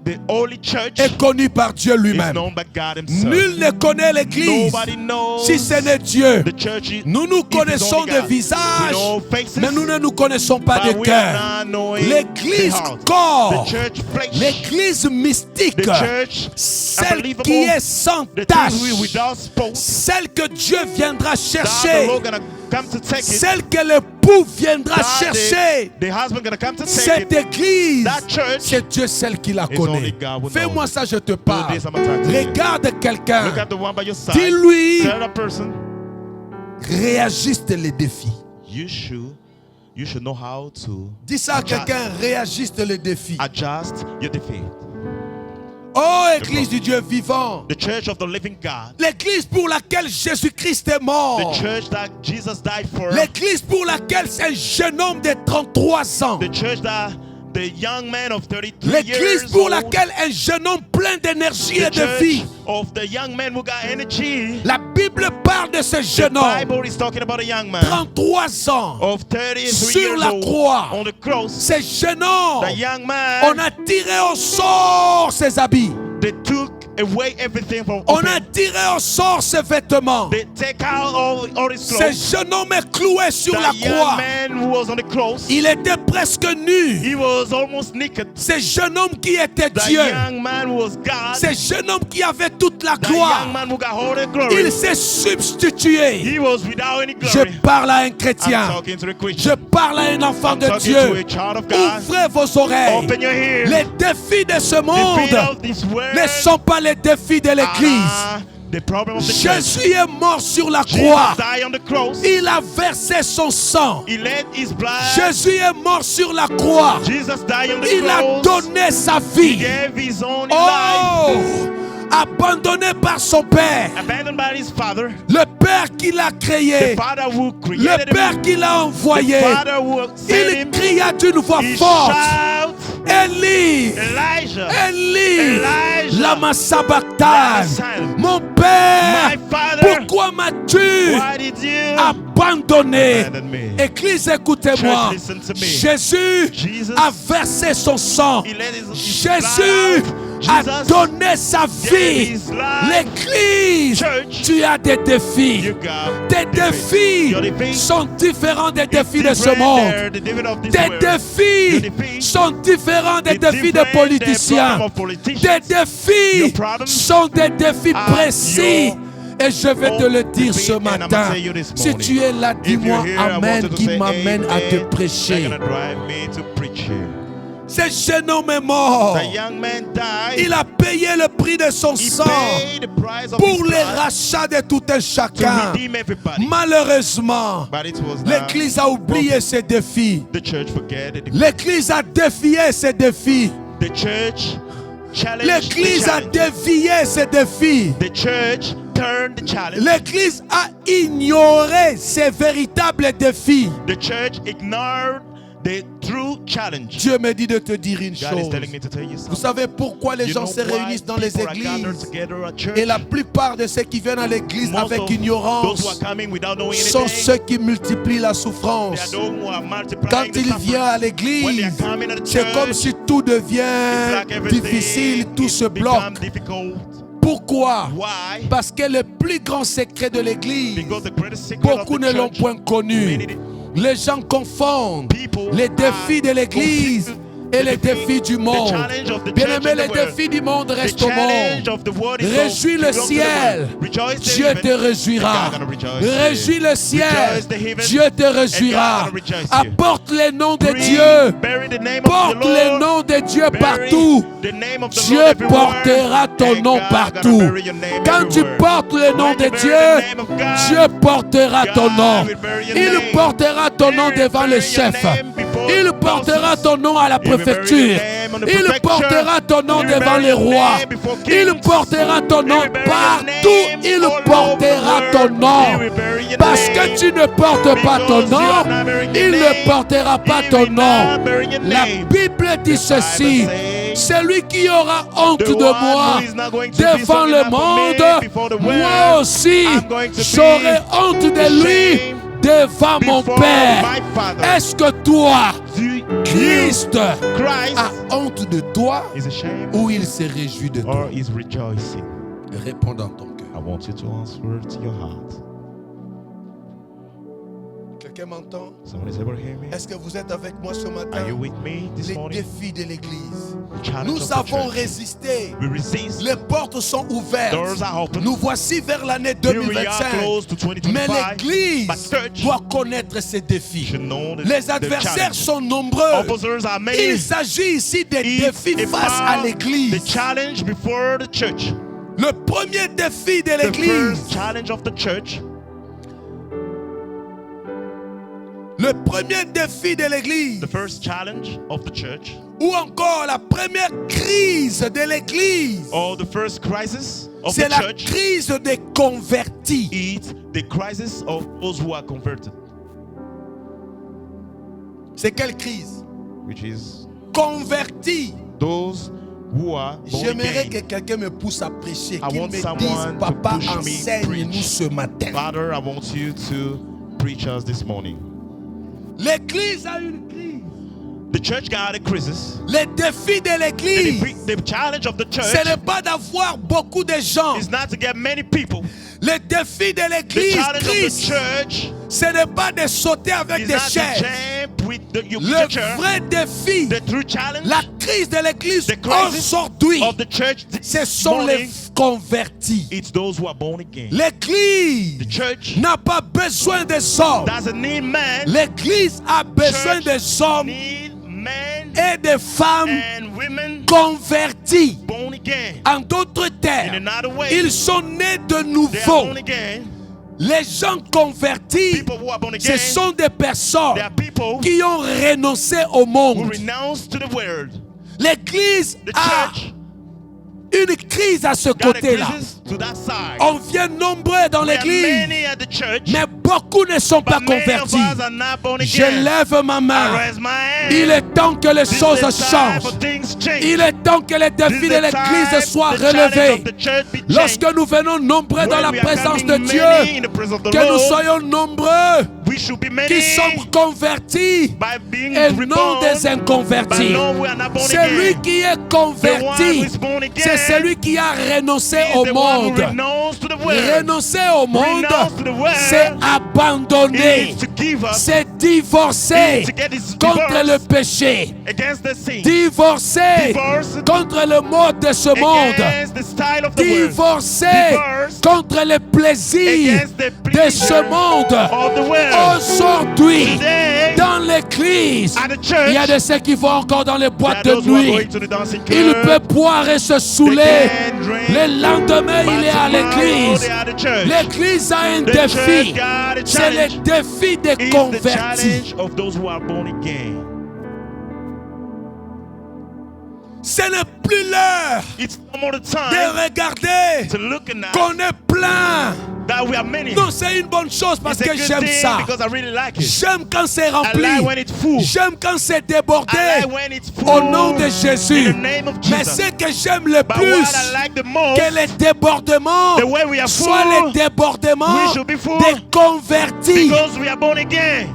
The holy church est connue par Dieu is lui-même. known by God himself. Nul ne connaît l'église Nobody knows si ce n'est Dieu. the church is, Nous nous is his connaissons only de God. visage, We know faces, mais nous ne nous connaissons pas de but we cœur. are not knowing L'église the heart. corps, The church flesh, l'église mystique, the church celle unbelievable, qui est sans the tache, things without spot, celle que Dieu viendra that the chercher, Lord gonna come to take it, celle que l'époux viendra that chercher. the husband gonna come to take Cette it. église, That church c'est Dieu seul qui la is connaît. only God who Fais-moi knows. ça, je te parle. Do this, I'm talking to you. Regarde quelqu'un. Look at the one by your side. Dis-lui, Tell that person, réajuste les défis. you should know how to Dis ça à quelqu'un, réajuste les défis. adjust your defeat. Oh, Église du Dieu vivant. The church of the living God. L'église pour laquelle Jésus-Christ est The mort. church that Jesus died for. L'église pour laquelle un jeune homme de 33 ans. The church that the young man of 33 L'église years pour old. laquelle un jeune homme plein d'énergie The et de vie. church of the young man who got energy. La Bible parle de ce The jeune homme. Bible is talking about a young man 33 ans. of 33 Sur years la old croix. on the cross. Ce jeune homme, The young man, on a tiré au sort ses habits. they took away everything from On a him. tiré au sort ses vêtements. They take out all his Ce clothes. jeune homme est cloué sur The la young croix. man who was on the cross, Il était presque nu. he was almost naked. Ce jeune homme qui était The Dieu. young man who was God. Ce jeune homme qui avait toute la The gloire. young man who got all the glory. Il s'est substitué. He was without any Je glory. parle à un I'm chrétien. talking to the Je Christian. parle à un enfant I'm de talking to a Dieu. child of God. Ouvrez vos oreilles. Open your ears. Les défis de ce The monde feet of this world ne sont pas les défis de l'église. are the problem of the church. Jésus est mort sur la Jesus croix. died on the cross. Il a versé son sang. He let his blood. Jésus est mort sur la croix. Jesus died on the Il a cross. donné sa He vie. gave his own life. Oh! Abandonné par son Père. Abandoned by his father. Le Père qui l'a The créé. father who Le created him. Père qui l'a envoyé. The father who sent Il him. cria d'une voix He forte. shout, Élie! Elijah. Élie! Elijah. Lama sabachthani. Lama sabachthani. Mon Père! My father. Pourquoi m'as-tu Why did you abandonné? abandon me? Église, écoutez-moi. Church, listen to me. Jésus Jesus a versé son sang. He let his Jésus blood out. a Jesus donné sa vie. his life. L'église, Church, tu as des défis. you got Tes défis Your defeats sont différents des défis de ce different monde. than the David of this Tes world. défis Your defeats sont différents des is défis de different than the politiciens. problem of politicians. Tes défis Your problems sont des défis are précis. your Et je vais te le dire defeat, ce and I'm matin. gonna tell you this Si morning. tu es là, If you're dis-moi here, I want Amen you to qui say m'amène à te amen. prêcher. They're gonna drive me to preach here. Ce jeune homme est mort. The young man died. Il a payé le prix de son He sang paid the price of his pour le blood rachat de tout un to chacun. redeem everybody. Malheureusement, But it was not l'Église a oublié ses défis. the church forget it. L'Église a défié ses défis. The church challenged L'Église the a challenge. dévié ses défis. The church turned the challenge. L'Église a ignoré ses véritables défis. The church ignored the true challenge. Dieu me dit de te dire une God is chose. telling me to tell you Vous something. savez pourquoi les You gens know se why réunissent dans les people are gathered églises? together at church? Et la plupart de ceux qui viennent à l'église Most avec of those who ignorance are coming without knowing sont anything, ceux qui multiplient la they are souffrance. those who are multiplying Quand the il suffering. vient à When they l'église, are coming at the c'est comme church, si tout it's devient like everything difficile, tout se become bloque. difficult. Pourquoi? Why? Parce que le plus grand secret de l'église, Because the greatest secret of beaucoup the ne l'ont church, point connu. many Les gens confondent people les défis de are l'église confused. et les défis du monde. challenge of the Bien church aimé, and les the world. défis du monde The restent au challenge monde. of the world is Réjouis le belongs to the ciel, world. Rejoice the Dieu heaven, te réjouira. and God gonna rejoice Réjouis you. le ciel, Rejoice the heaven, Dieu te réjouira. and God gonna rejoice you. Apporte les noms de Bring- Dieu. bury the name of Porte the les Lord. noms de Dieu Bury partout. the name of the Dieu Lord everywhere. portera ton And nom God gonna partout. bury your name Quand tu everywhere. portes le nom When de you bury Dieu, the name of God, Dieu portera God ton nom. will bury your Il name. portera ton nom He will devant bury le your chef. name before Il the portera bosses. ton nom à la He will bury your préfecture. name Il portera ton nom devant les rois. Il portera ton nom partout. Il portera ton nom. Parce que tu ne portes pas ton nom, il ne portera pas ton nom. La Bible dit ceci: celui qui aura honte de moi devant le monde, moi aussi j'aurai honte de lui devant mon Père. Est-ce que toi, Christ, a honte de toi ou il se réjouit de toi? Réponds dans ton cœur. I want you to answer to your heart. Quelqu'un m'entend? Someone is able to hear me? Est-ce que vous êtes avec moi ce matin? Are you with me this Les morning? défis de l'Église. Challenge Nous of the avons church. résisté. We resist. Les portes sont ouvertes. Doors are open. Nous voici vers l'année Here we are 2025. close to 2025. Mais l'Église But church doit connaître ses défis. should know Les adversaires sont nombreux. Opposers are many. Il s'agit ici des défis face à The l'Église. challenge before the church. Le premier défi de The l'Église, first challenge of the church. le premier défi de l'Église, The first challenge of the church. ou encore la première crise de l'Église, Or the first crisis of c'est the la church. crise des convertis. It's the crisis of those who are converted. C'est quelle crise? Which is Convertis. those who are born J'aimerais que again. quelqu'un me pousse à prêcher, I qu'il want me dise: someone to papa, push me, enseigne-nous preach. ce matin. Father, I want you to preach us this morning. L'Église a une crise. The church got a crisis. Les défis de l'Église, The challenge of the ce church n'est pas d'avoir beaucoup de gens. is not to get many people. Les défis de The l'Église, challenge of the Christ, church ce n'est pas de sauter avec is des not to chaises. jump with the Le chair. vrai défi, The true challenge la crise de l'Église The crisis aujourd'hui, of the church ce this sont les morning, convertis. it's those who are born again. L'Église The church n'a pas besoin des hommes. doesn't need man. L'Église a besoin Church des hommes need men et des femmes and women convertis. born again. En d'autres In termes, another way, ils sont nés de they are nouveau. born again. Les gens convertis, People who are born ce again, sont des personnes they are people qui ont renoncé au who monde. renounce to the world. L'Église The a church une crise à ce got a côté-là. crisis to that side. On vient nombreux dans We are l'Église, many at the church, mais beaucoup ne sont pas but many of convertis. us are not born Je again. lève ma I main. raise my hand. Il est temps que les This choses is the time changent. for things change. Il est temps que les This défis is de the l'Église time soient the challenge relevés. of the church be changed. Lorsque nous venons nombreux dans When la we are présence coming de Dieu, many in the presence of the que nous Lord, soyons nombreux we should be many qui sommes convertis by being et non reborn, des but inconvertis. no, we are not born Celui again. qui est The one converti, who is born again c'est celui qui a renoncé is au the one who monde. renounced to the world. Renoncer au monde, Renounce to the world. c'est abandonner, It is to give up c'est divorcer to get his contre divorce le péché, against the sin, divorcer Divorce contre le mode de ce monde, against the style of the world, divorcer Divorce contre les plaisirs against the de pleasure ce monde. of the world. Aujourd'hui, Today, dans l'église, at the church, il y a de ceux qui vont encore dans les there boîtes are de those who are nuit. going to the dancing Il club. peut boire et se saouler. They can drink, Le lendemain, but il est à tomorrow l'église. they are at the church. L'église a un The défi. church got a C'est le challenge. défi des It's the convertis. challenge of those who are born again. Ce n'est plus l'heure It's no more the de time regarder to look at qu'on est plein. that we are many. Non, c'est une bonne chose parce It's a que good j'aime thing ça. because I really like it. J'aime quand c'est I rempli. like when it's full. J'aime quand c'est débordé. I like when it's full. Au nom de Jésus. In the name of Mais Jesus. ce que j'aime le But plus, what I like the most, que les débordements the way we are soient full, les débordements we should be full des convertis. because we are born again.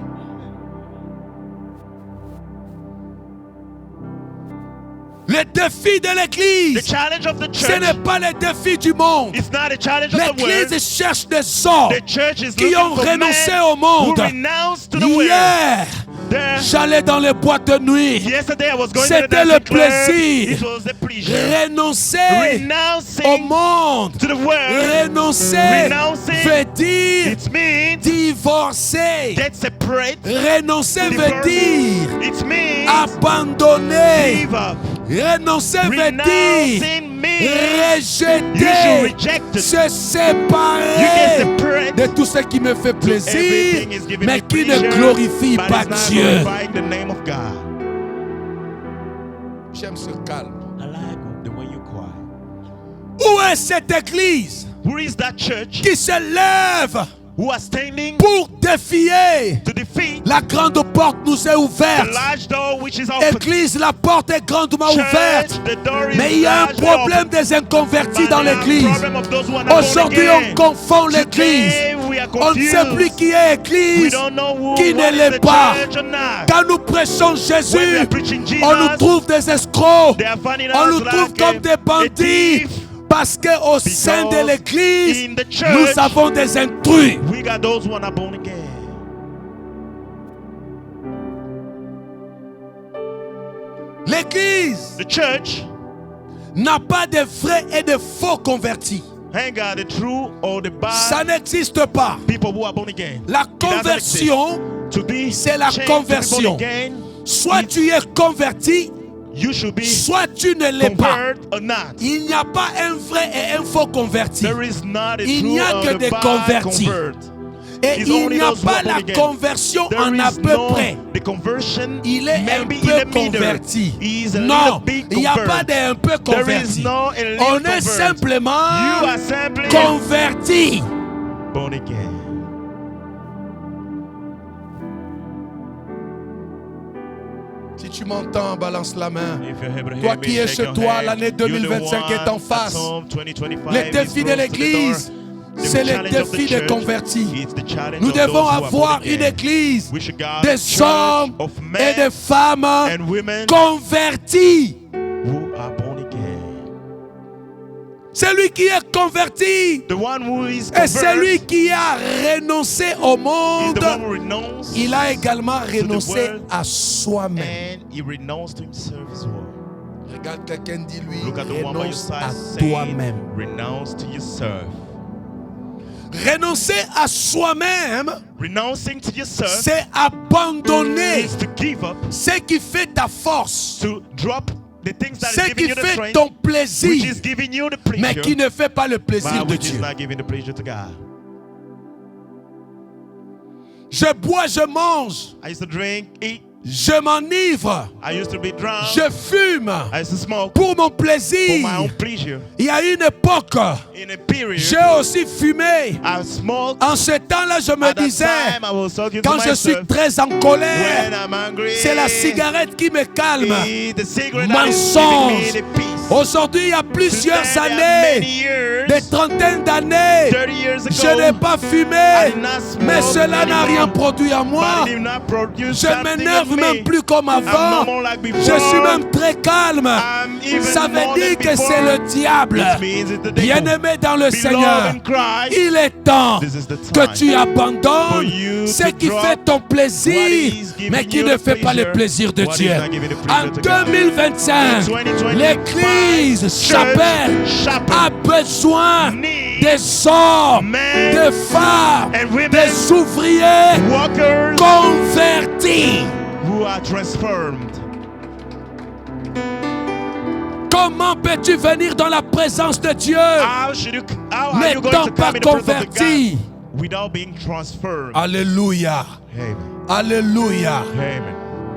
Le défi de The l'église, challenge of the ce church, n'est pas le défi du monde. it's not a challenge of the L'église world. cherche des hommes The church is qui looking ont for renoncé men au monde. who renounce to the world. Hier, There, j'allais dans les boîtes de nuit. yesterday I was going to the C'était le dancing club. plaisir. It was a pleasure. Renoncer au Renouncing monde. to the world. Renoncer Renouncing, veut dire it means divorcer. get separate. Renoncer veut Divorce. dire It means abandonner. give up. Renoncer veut dire Renouncing means you should rejeter, reject it. se You get séparer separate. de tout ce qui me fait plaisir, Everything is giving mais me qui ne pleasure, glorifie but pas it's not Dieu. glorifying the name of God. J'aime ce calme. I like the way you quiet. Où est cette église Who is that church qui se lève who are standing pour défier? to defeat La grande porte nous est the ouverte. large door which is open? Église, la porte est grandement Church, ouverte. the door is Mais il y a un largely problème open. des inconvertis But dans there are l'église. problem of those who are not born Aujourd'hui, again. on confond l'église. Today, we are On ne sait confused. plus qui est We église, don't know who qui ne what is l'est the pas. church or not. Quand nous prêchons When we Jésus, are preaching Jesus, on nous trouve des escrocs. they are finding On us nous trouve like comme a des bandits. thief. Parce qu'au sein de l'église, in the church, nous avons des intrus. we got those who are not born again. L'église The church n'a pas de vrais et de faux convertis. ain't got the true or the Ça bad n'existe pas. people who are born again. La It doesn't exist. conversion, To be c'est la changed, to be born conversion. again, soit tu es converti, you should be soit tu ne l'es pas. convert or not. Il n'y a pas un vrai et un faux converti. There is not a Il true n'y a or que the des bad convertis. convert. Et It's il only n'y a those who are pas born la again. conversion There en à is peu no près. the conversion. Il est un maybe in peu the middle. converti. He is a Non, little bit il n'y a convert. pas d'un peu There is converti. no a little On est convert. simplement You are simply converti. born again. Si tu m'entends, balance la main. If you're able to Toi hear me, qui es shake chez your toi, hand. l'année You're the 2025 est en one face. at home, 2025 Les is défis de close to the l'église, door. c'est The les challenge of the défis des church, convertis. it's the challenge Nous of those devons who are avoir born une again. église We should have a des church hommes of et men des femmes and women convertis. who are born again. Celui qui est converti The one who is est celui converted qui a renoncé au is monde. the one who renounced Il a également renoncé world à soi-même. and he renounced to himself as well. Regarde quelqu'un, dis-lui, Look at the one by your renonce à side saying, toi-même. renounce to yourself. Renoncer à soi-même, Renouncing to yourself c'est abandonner is to give up, ce qui fait ta force, to drop the things that ce is giving qui you the fait strength, ton which plaisir, is giving you the mais pleasure, qui ne fait pas le plaisir but de which is Dieu. not giving the pleasure to God. Je bois, je mange, I used to drink, eat. je m'enivre, I used to be drunk. je fume I used to smoke pour mon for plaisir. my own pleasure. Il y a une époque, In a period, j'ai aussi fumé. I smoked. En ce temps-là, je me At that disais, time, I was talking to quand je suis myself, très en when colère, I'm angry, c'est la cigarette qui me calme. the cigarette that is Mensonge. giving me the peace. Aujourd'hui, il y a plusieurs Today, there are many années, years, des trentaines d'années, 30 years ago, je n'ai pas I fumé, did not smoke mais cela n'a rien anymore, produit en but moi. it did not produce Je something m'énerve in me. même plus comme I'm no avant. more like before. Je suis même très calme. I'm even Ça veut more dire than que c'est before. le diable. Which means it's the devil. Bien-aimé dans le Beloved Seigneur, in Christ, il est temps this is the que time tu for abandonnes you ce to qui drop fait ton what plaisir, is giving mais qui you ne the fait pas le pleasure, plaisir de what is Dieu. not giving the pleasure En to God. 2025, In 2025, l'Église Chapelle Chapel a besoin need des hommes, men des femmes, and women, des ouvriers workers convertis. who are transformed. Comment peux-tu venir dans la présence de Dieu How are you going n'étant to pas come in the presence of converti? God without being transformed? Alléluia. Amen. Alléluia. Amen.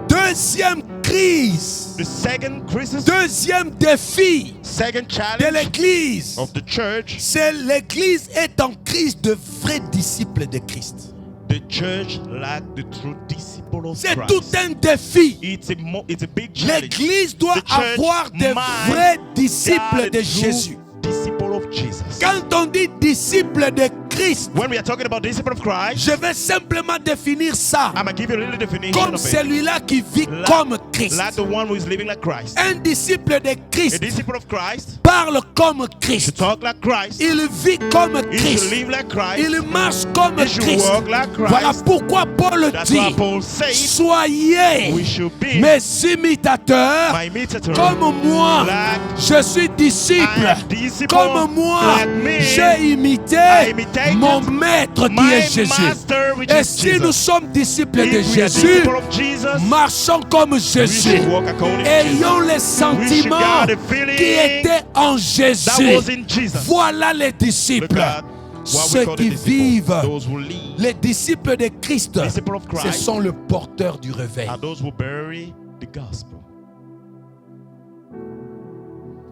Deuxième crise, The second crisis, deuxième défi second de challenge l'Église, of the church, c'est l'Église est en crise de vrais disciples de Christ. the church lack the true disciple of C'est Christ. tout un défi. It's a big challenge. L'Église doit The church avoir des must vrais have disciples the de true Jésus. Disciple of Jesus. Quand on dit disciple de Christ, When we are talking about disciple of Christ, je vais simplement définir ça I'm going to give you a little definition comme of it. celui-là qui vit Like- comme Christ. Like the one who is living like Christ. Un disciple de A Christ disciple of Christ parle comme should Christ. talk like Christ. Il vit comme He should Christ. live like Christ. Il marche comme He should Christ. walk like Christ. Voilà pourquoi Paul That's why dit, Paul said soyez we should be mes imitateurs my imitator. comme moi. Like Je suis disciple. I am disciple. Comme moi, Like me. j'ai imité I imitated mon maître qui my est Jésus. master, which Et is si Jesus. nous sommes disciples de If we are Jésus, disciple of Jesus, marchons comme we Jésus. should walk according to Jesus. Ayons les sentiments got a feeling qui étaient en That Jésus. was in Jesus. Voilà les Look disciples. at what we Ceux call the qui disciple, vivent, those who lead, les disciples de Christ, disciple of ce Christ, sont le porteur du réveil. are those who bury the gospel.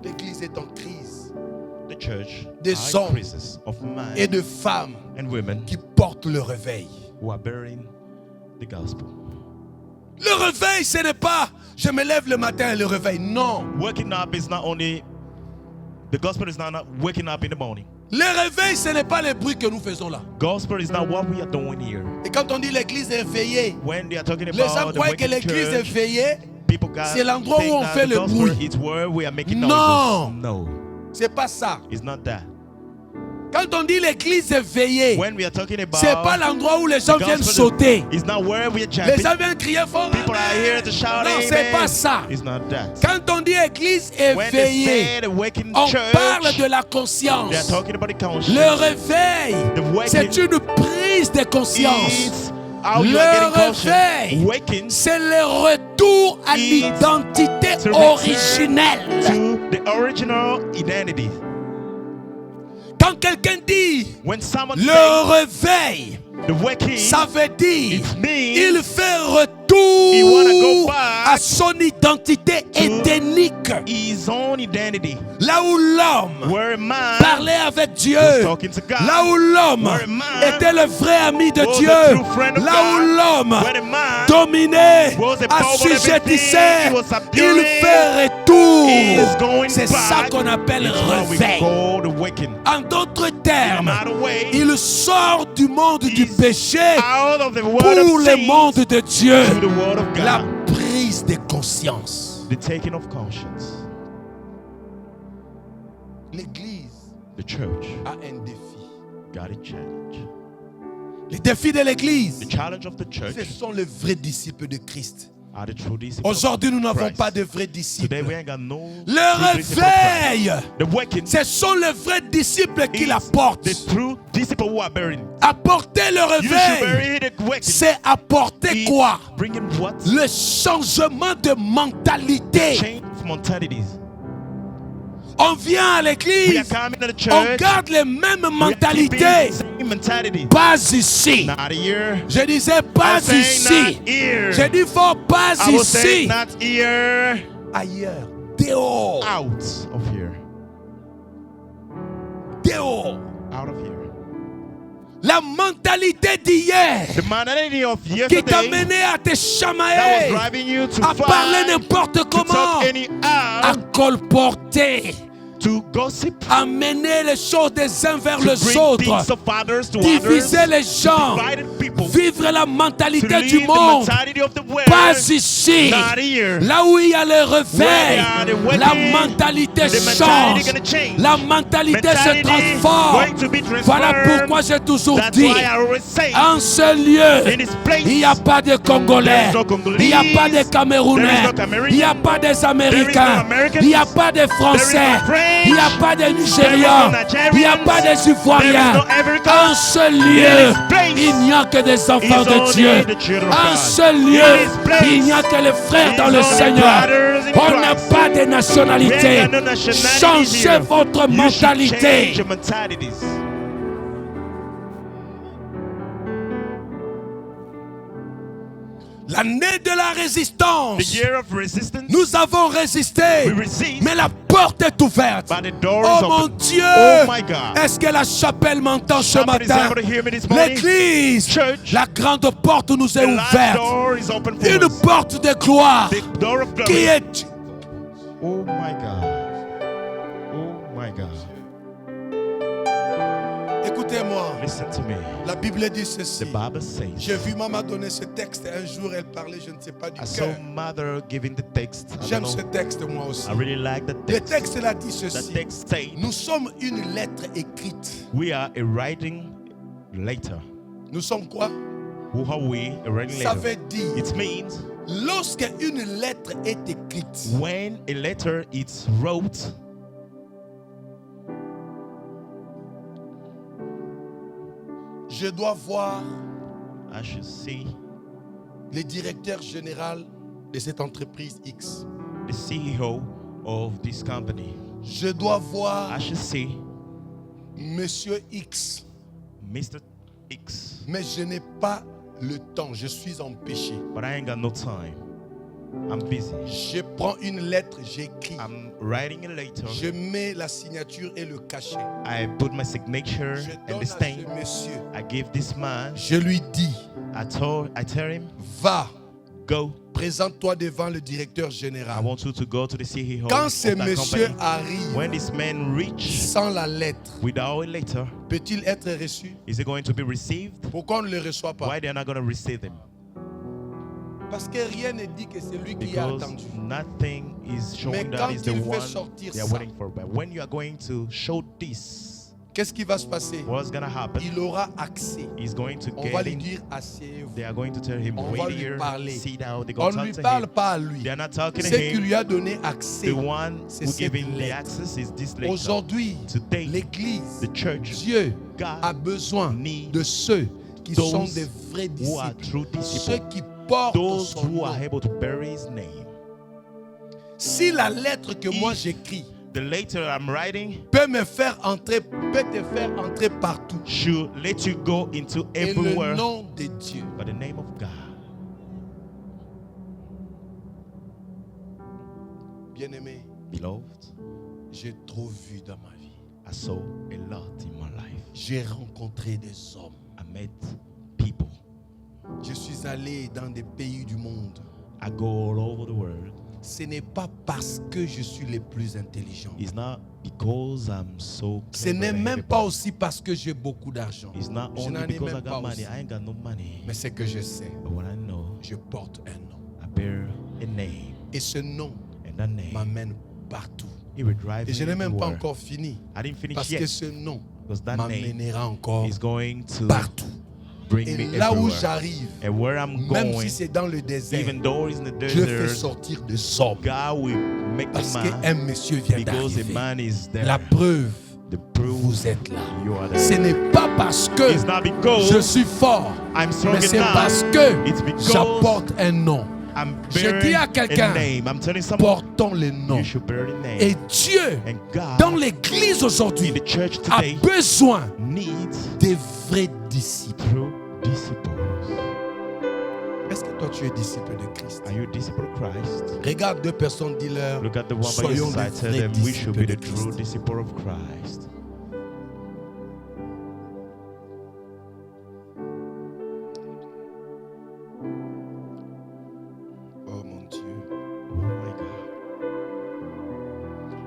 L'église est en crise. The church Des are in hommes crisis of men et de femmes and women qui portent le réveil. who are bearing the gospel. Le réveil, ce n'est pas je me lève le matin et le réveil. Non. Waking up is not only, the gospel is not waking up in the morning. Le réveil, ce n'est pas les bruits que nous faisons là. Gospel is not what we are doing here. Et quand on dit l'église est éveillée, When they are talking les gens about the croient que waking l'église est church, éveillée, people c'est l'endroit où think on that fait the le gospel bruit. is where we are making Non. noises. No, c'est pas ça. it's not that. Quand on dit l'église éveillée, When we are talking about c'est pas l'endroit où les gens the viennent gospel, sauter. it's not where we are Les jumping. gens viennent crier fort. People are here to shout Non, c'est amen. pas ça. It's not that. Quand on dit église When they éveillée, say the waking on church, parle de la they are conscience. talking about the conscience. Le réveil, The waking c'est une prise de conscience. is how you Le are getting conscious. réveil, Waking c'est le retour à is l'identité to return originelle. to the original identity. Quand quelqu'un dit When someone le says réveil, the waking, ça veut dire it means il fait he wanna go retour back à son identité édénique. his own identity. Là où l'homme Where a man parlait avec Dieu, was talking to God. là où l'homme Where a man était le vrai ami de was Dieu, a true friend of là God. où l'homme Where a man dominait, was a power of assujettissait, everything, he was subduing, il fait is retour. going C'est ça back. qu'on appelle It's what we réveil. call the waking. En d'autres In termes, another way, il sort du monde du He's péché out of the world pour of le sin monde de Dieu. to the word of God. La prise de conscience. The taking of conscience. L'Église The church a un défi. got a challenge. Les défis de l'Église, The challenge of the church ce sont les vrais disciples de Christ. are the true disciples. Aujourd'hui, nous n'avons Christ. pas de vrais Today we disciples. ain't got no Le true disciples of réveil, Christ. The waking ce sont les vrais disciples qui is l'apportent. the true disciple who are bearing. Apporter le You should réveil, bury the waking. c'est apporter It's quoi? bringing what? Le changement de mentalité. Change of mentalities. On vient à We are l'église, coming to the on church. garde les mêmes We are keeping mentalités. the same mentality. Pas ici. Not here. Je disais I pas was saying ici. not here. J'ai dit fort pas I was saying ici. not here. Ailleurs. Dehors. Out of here. Dehors. Out of here. La mentalité d'hier The mentality of qui yesterday t'a mené à te that chamailler, was driving you to à parler fight, n'importe to comment, talk anyhow, à colporter, to gossip, à mener les choses des uns vers to les bring autres, things of others to diviser others, les gens, divided people, vivre la to mentalité live du the monde. mentality of the world, Pas ici. not here. Là où il y a le Where réveil, are the waking, la mentalité the mentality change. gonna change. La mentalité se Mentality transforme. going to be transformed. Voilà pourquoi j'ai toujours That's dit, why I always say, en ce lieu, in this place, il n'y a pas de Congolais, there is no Congolese, il n'y a pas de there is Camerounais, no Cameroonian, il n'y a pas des there is no Américains, Americans, il n'y a pas de Français, there is no French, il n'y a pas de there is Nigériens, no Nigerians, il n'y a pas des there is Ivoiriens. no Africans. En ce In lieu, this place, il n'y a que des enfants is de only Dieu. the children of En God. ce In lieu, this place, il n'y a que les frères is dans le only Seigneur. brothers in On n'a Christ. pas de nationalité. We ain't got no nationalities Changez here. votre You should mentalité. change your mentalities. L'année de la The résistance, year of resistance, nous avons résisté, we resist, mais la porte est ouverte. but the door Oh is mon open. Dieu, Oh my God. est-ce que la chapelle m'entend ce Somebody's matin? able to hear me this morning. L'église, Church, la grande porte nous est the last ouverte. door is open for Une us. porte de gloire The door of qui glory. est Oh my God. Oh my God. Écoutez-moi, Listen to me. la Bible dit The ceci. Bible says, J'ai vu maman donner ce texte et un jour elle parlait, je ne sais pas du I saw cœur. mother giving the text. I J'aime don't ce know. texte moi aussi. I really like the Le text. texte là dit The ceci. text says, Nous sommes une lettre écrite. we are a writing letter. Nous sommes quoi? Who are we? A writing Ça letter. veut dire, It means lorsque une lettre est écrite, when a letter is wrote, je dois voir I should see le directeur général de cette entreprise X. the CEO of this company. Je dois voir I should see Monsieur X. Mr. X. Mais je n'ai pas le temps. Je suis en péché. But I ain't got no time. I'm busy. Je prends une lettre, j'écris. I'm writing a letter. Je mets la signature et le cachet. I put my signature Je and donne the à stamp. ce monsieur. I give this man. Je lui dis, I tell him, va, go. présente-toi devant le directeur I général. want you to go to the CEO Quand of ce that monsieur company. arrive When this man reach sans la lettre, without a letter, peut-il être reçu? is it going to be received? Pourquoi on ne le reçoit pas? Why they're not going to receive him? Parce que rien ne dit que c'est lui qui a Because attendu. nothing is showing Mais that quand is the il fait one sortir they are ça, waiting for. But when you are going to show this, qu'est-ce qui va se passer? what's going to happen? Il aura accès. He's going to On va get lui in. dire asseyez-vous. They are going to tell him, On va wait lui here, parler. sit down. They're On going ne to lui talk to parle him. pas à lui. They are not talking to Ce qui him. lui a donné accès. The one C'est who cette gave him the lettre. access is this letter. Aujourd'hui, Today, l'Église, the church, Dieu God a besoin need de ceux qui those sont des vrais who are disciples. true Ceux disciples. qui portent Those son who are nom. able to bear his name. Si la lettre que moi If j'écris The letter I'm writing peut te faire entrer partout. should let you go into Et le everywhere nom de Dieu. by the name of God. Bien-aimé, Beloved, j'ai trop vu dans ma vie. I saw a lot in my life. J'ai rencontré des hommes. I met people. Je suis allé dans des pays du monde. I go all over the world. Ce n'est pas parce que je suis le plus intelligent. It's not because I'm so Ce clever n'est than même pas everybody. aussi parce que j'ai beaucoup d'argent. It's not Je only n'en ai because I même pas got money. aussi. I ain't got no money. Mais c'est que je sais, But what I know, je porte un nom. I bear a name. Et ce nom And that name, m'amène partout. it will drive Et me je n'ai même pas everywhere. encore fini. I didn't finish Parce yet. que ce nom Because that name m'amènera encore is going to partout. bring Et me là où everywhere. j'arrive, And where I'm même going, si c'est dans le désert, even though it's in the Dieu fait desert, sortir des hommes. God will make Parce a man qu'un monsieur vient because a d'arriver. man is there. La preuve, The proof vous êtes là. you are Ce there. n'est pas parce que It's not because je suis fort, I'm strong mais c'est enough. parce que It's because j'apporte un nom. I'm Je bearing dis à quelqu'un, a name. I'm telling someone, portons le nom. you should bear a name. Et Dieu, And God, dans l'église aujourd'hui, in the church a today, besoin needs des vrais disciples. true disciples. Est-ce que toi tu es disciple de Christ? Are you a disciple of Christ? Regarde deux personnes, dis-leur, Look at the one by your soyons des side. Tell vrais them we should be disciples the de true Christ. disciple of Christ. Oh mon Dieu. Oh my God.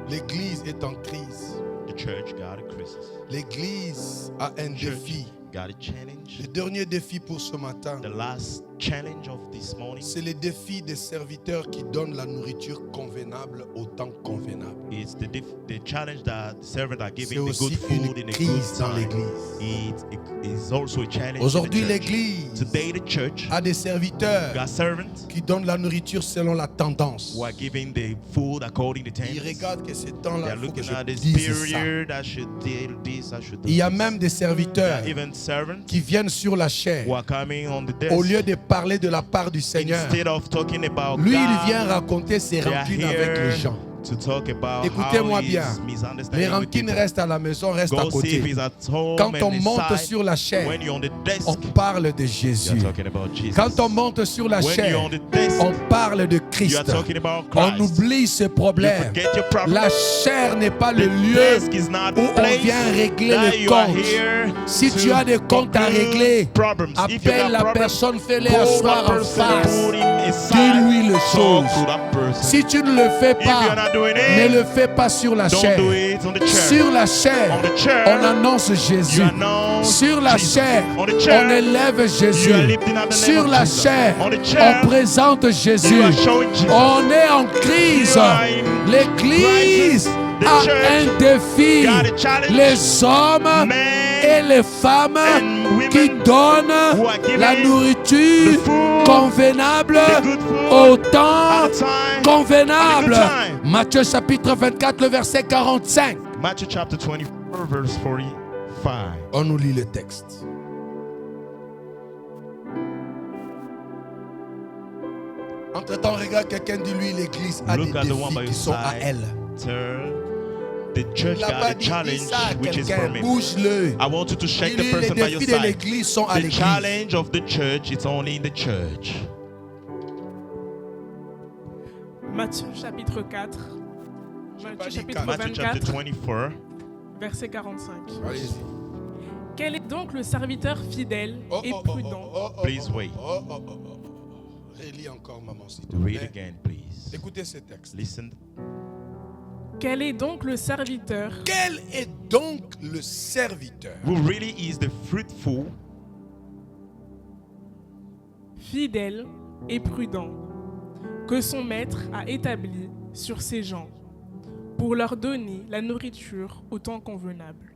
L'église est en crise. The church got a crisis. L'église a un défi. Got a challenge. Le dernier défi pour ce matin, The last challenge of this morning c'est le défi des serviteurs qui donnent la nourriture convenable au temps convenable. is the challenge that the servants are C'est giving the good aussi food une in a good crise dans time. l'église. It is also a challenge. Aujourd'hui, in the church. l'église Today, the church a des serviteurs got servants qui donnent la nourriture selon la tendance. who are giving the food according to Ils times. regardent que ce They temps-là, are il faut que looking je at this dise ça. period. I should do this. I should do Il y a this. même des There serviteurs are even servants qui viennent sur la chair who are coming on the au desk. lieu de parler de la part du Seigneur. Instead of talking about Lui, il God, vient raconter ses they are rancunes avec les here gens. to talk about Écoutez-moi how bien. he's Les misunderstanding with rancune people. restent à la maison, restent à Go see if côté. he's at home Quand on and monte inside. sur la chair, When you're on the desk, on parle de you're Jésus. talking about Jesus. Quand on monte sur la When you're chair, on the desk, on parle de you Christ. are talking about On Christ. oublie ce You problème. forget your problem. La chair n'est pas le The lieu desk is not où the on place vient régler that les you are comptes. here Si to tu as des comptes à conclude régler, problems. If you appelle got la problems, personne, fais-les go asseoir that en person, face. put him aside, Dis-lui le talk chose. to that person. Si tu ne le fais If you're pas, not doing ne it, le fais pas sur la don't chair. do it on the chair. Sur la chair, On the chair, on annonce Jésus. you announce Sur la Jesus. chair, On the chair, on élève Jésus. you are lifting up the name Sur of la Jesus. chair, On the chair, on présente Jésus. you are showing Jesus. On est en crise. You are in L'église crisis. The a church un défi. got a challenge. Les hommes Men et les femmes and women qui donnent who are giving la nourriture the food, convenable the good food au temps at a time, convenable. at a good time. Matthieu chapitre 24, le verset 45. Matthew chapter 24, verse 45. On nous lit le texte. Entre-temps, regarde quelqu'un, dis-lui, l'église a des Look at the one by défis your qui sont à side. elle. Tell the church Il n'a got pas a dit, dis challenge ça à which is quelqu'un, from him. bouge-le. I want you to shake the Dis-lui, les person by your défis de side. l'église sont à The l'église. challenge of the church, it's only in the church. Matthieu chapitre 4, Matthieu chapitre Matthew chapter 24, 24. verset 45. Allez-y. Quel est donc le serviteur fidèle et prudent? Please wait. Relis encore, maman, s'il te Read plaît. again, please. Écoutez ce texte. Listen. Quel est donc le serviteur Quel est donc le serviteur Who really is the fruitful, fidèle et prudent que son maître a établi sur ses gens pour leur donner la nourriture au temps convenable?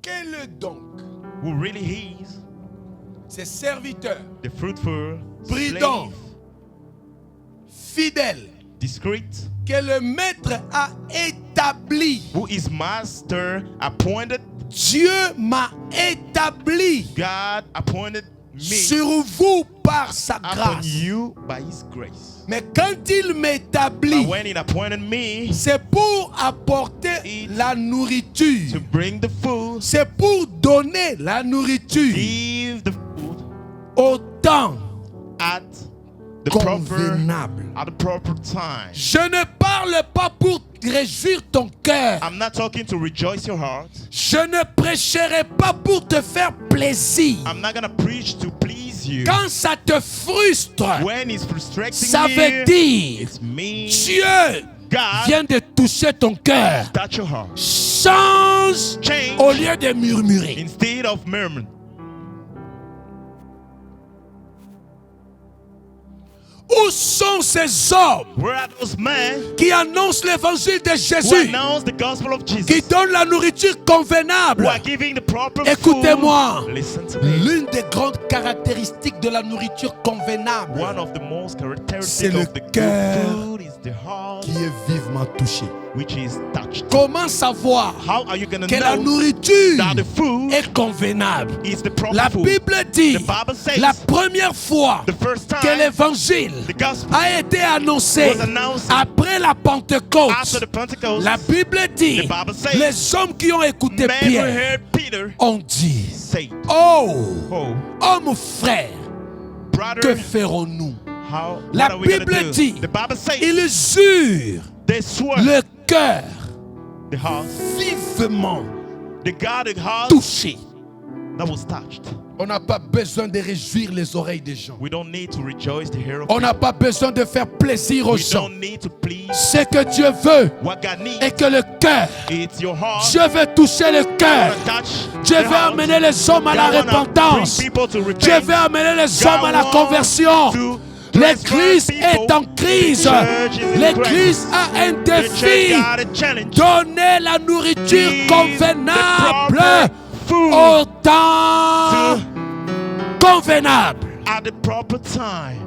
Quel est donc who really is ce serviteur the fruitful, Prudent. slave, fidèle discreet, que le maître a établi? who is master appointed? Dieu m'a établi God appointed me sur vous par sa upon grâce. you by His grace. Mais quand il But m'établit, when He appointed me c'est pour apporter It- la to nourriture. bring the food, C'est pour donner la nourriture give the food au temps at the proper convenable. at the proper time. Je ne parle pas pour réjouir ton cœur. I'm not talking to rejoice your heart. Je ne prêcherai pas pour te faire plaisir. I'm not gonna preach to please you. Quand ça te frustre, When it's frustrating ça me, veut dire it's me. Dieu God vient de toucher ton cœur. touch your heart. Change Change au lieu de murmurer. instead of murmuring. Où sont ces hommes Where are those men qui annoncent l'évangile de who Jésus, announce the gospel of qui Jesus? donnent la nourriture convenable? Who are giving the proper Écoutez-moi. food? Listen to me. L'une des grandes caractéristiques de la nourriture convenable One of the most C'est characteristics le of the cœur good food is the heart, qui est vivement touché. which is touched. Comment savoir How are you gonna que la know nourriture that the food est convenable? is the proper La food? Bible dit, The Bible says la première fois the first que time l'évangile the gospel a été annoncé was announced après la after Pentecôte, the Pentecost, la Bible dit, The Bible says, les hommes qui ont écouté men who Pierre heard Peter ont dit, say, oh, "Oh, homme frère, que brother, ferons-nous? how La what are we gonna Bible do?" dit, The Bible says Ils eurent they swore le cœur the heart, vivement the God heart touché. that was touched. On n'a pas besoin de réjouir les oreilles des gens. We don't need to rejoice to hear of On n'a pas besoin de faire plaisir aux We gens. don't need to please. Ce que Dieu veut What God needs est que le cœur, is your heart. Dieu veut toucher le cœur. Touch Dieu the veut heart. amener les hommes à la God wanna repentance. bring people to repent. Dieu veut amener les God hommes à la wants conversion. to L'église transfer est people. en crise. The church is in L'église crisis. a un The church défi. got a challenge. Donner la nourriture Give convenable the proper food au temps convenable. at the proper time.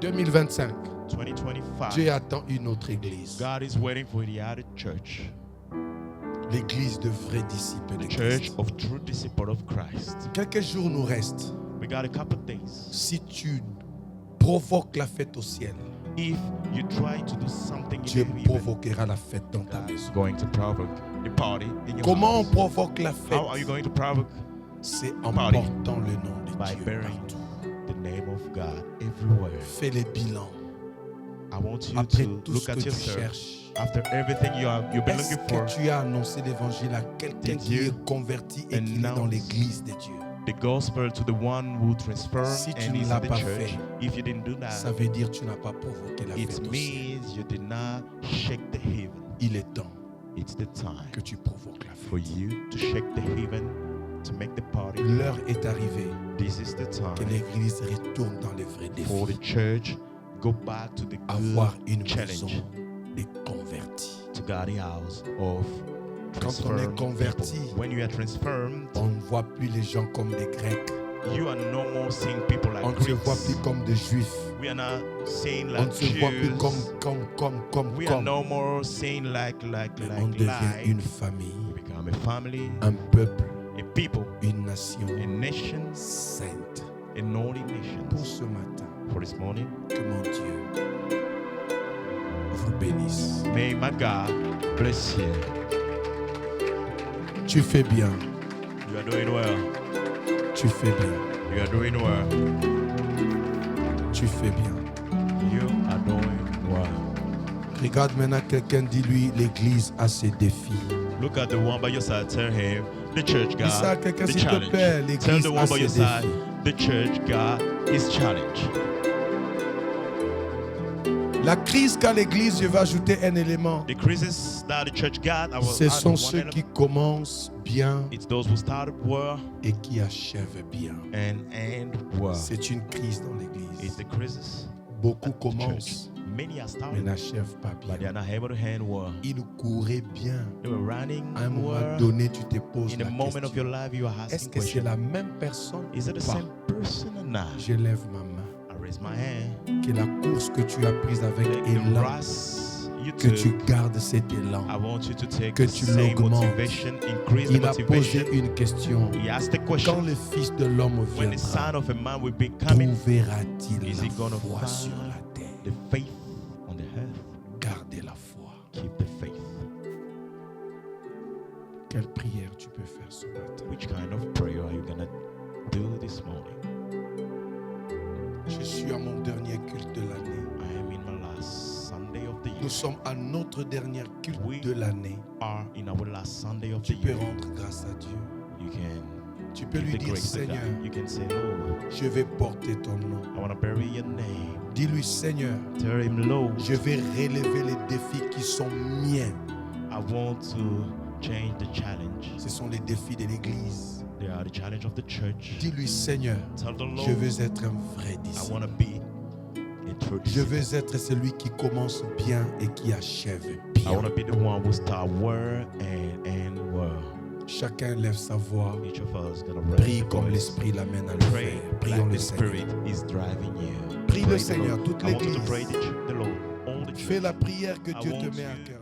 2025. 2025. Dieu attend une autre église. God is waiting for the other church. L'église de vrais disciples de The church Christ. of true disciple of Christ. Quelques jours nous restent. We got a couple days. Si tu provoques la fête au ciel, If you try to do something in Dieu the heaven, provoquera la fête dans ta God is maison. going to provoke the party in your Comment on house. provoque la fête? How are you going to provoke? C'est en Party. portant le nom de By Dieu bearing partout. the name of God everywhere. Fais les bilans. I want you Après to tout look ce que at tu yourself. cherches, After everything you've been est-ce looking for, que tu as annoncé l'évangile à quelqu'un Did qui you est converti et qui est dans announce l'église de Dieu? the gospel to the one who transformed Si tu and ne is l'as in the pas church. fait, If you didn't do that, Ça veut dire que tu n'as pas provoqué la it fête au ciel. means you did not shake the heaven. Il est temps It's the time que tu provoques la for fête. you to shake the heaven, to make the party. L'heure est arrivée This is the que time l'église retourne dans les vrais for the défis. church go back to the Avoir good une maison challenge, des convertis. to God the house of Quand on est transformed converti, people. When you are transformed, on ne voit plus les gens comme des Grecs. you are no more seeing people like On ne se voit plus Greeks. comme des Juifs. We are not seeing On ne like se voit plus Jews. We are comme. no more seeing like On devient une we famille, become a family, un peuple, a people, une nation a nation, sainte. a holy nation. Pour ce matin, For this morning, que mon Dieu vous bénisse. may my God bless you. Tu fais bien, You are doing well. tu fais bien, You are doing well. tu fais bien. You are doing well. Regarde maintenant quelqu'un, dis-lui, l'église a ses défis. Look at the one by your side. Tell him the church Dis ça à God quelqu'un, the s'il te challenge. plaît, Tell l'église the a one by ses your side défis. the church God is challenge. La crise qu'a l'église, je vais ajouter un élément. The crisis that the church got, I will Ce add sont one ceux element. qui commencent bien It's those who started well et qui achèvent bien. and end well. C'est une crise dans It's l'église. the crisis. Beaucoup at the commencent, church. Many are mais starting, n'achèvent pas but they bien. are not able to end well. Ils couraient bien. They were running À un moment well. donné, tu te poses In la a moment of your question. life, you are Est-ce asking que c'est questions. la même personne Is it the ou pas? same person or not? Je lève ma main. I raise my hand. Que la course que tu as prise avec The élan, race you que tu took, gardes cet élan. I want you to take que the tu same l'augmentes. motivation, increase the Il a posé motivation. une question. He asked the Quand question, le Fils de l'homme when the viendra, Son of a Man will be coming, trouvera-t-il is he la gonna foi find sur la terre? the faith on the earth? Gardez la foi. Keep the faith. Quelle prière tu peux faire ce matin? Which kind of prayer are you gonna do this morning? Je suis à mon dernier culte de l'année. I am in my last Sunday of the year. Nous sommes à notre dernier culte Oui. de l'année. Are in our last Sunday of Tu the peux year. rendre grâce à Dieu. You can Tu peux give lui the dire, grace to Seigneur, God. You can say, Lord, je vais porter ton nom. I want to bury your name. Dis-lui, Seigneur, Tell him, Lord, je vais relever les défis qui sont miens. I want to change the challenge. Ce sont les défis de l'Église. They are the challenge of the church. Dis-lui, Seigneur, Tell the Lord, je veux être un vrai I disciple. want to be a true Je disciple. veux être celui qui commence bien et qui achève I bien. want to be the one who start well and end well. Chacun lève sa voix. Each of us gonna raise Prie the comme voice. l'Esprit l'amène à le Pray faire. Prions like le the Seigneur. Spirit is driving you. Prie le Pray the Seigneur, Lord. toute I want you to l'Église. pray the Lord, all the Fais church. la prière que I Dieu te want met à you cœur.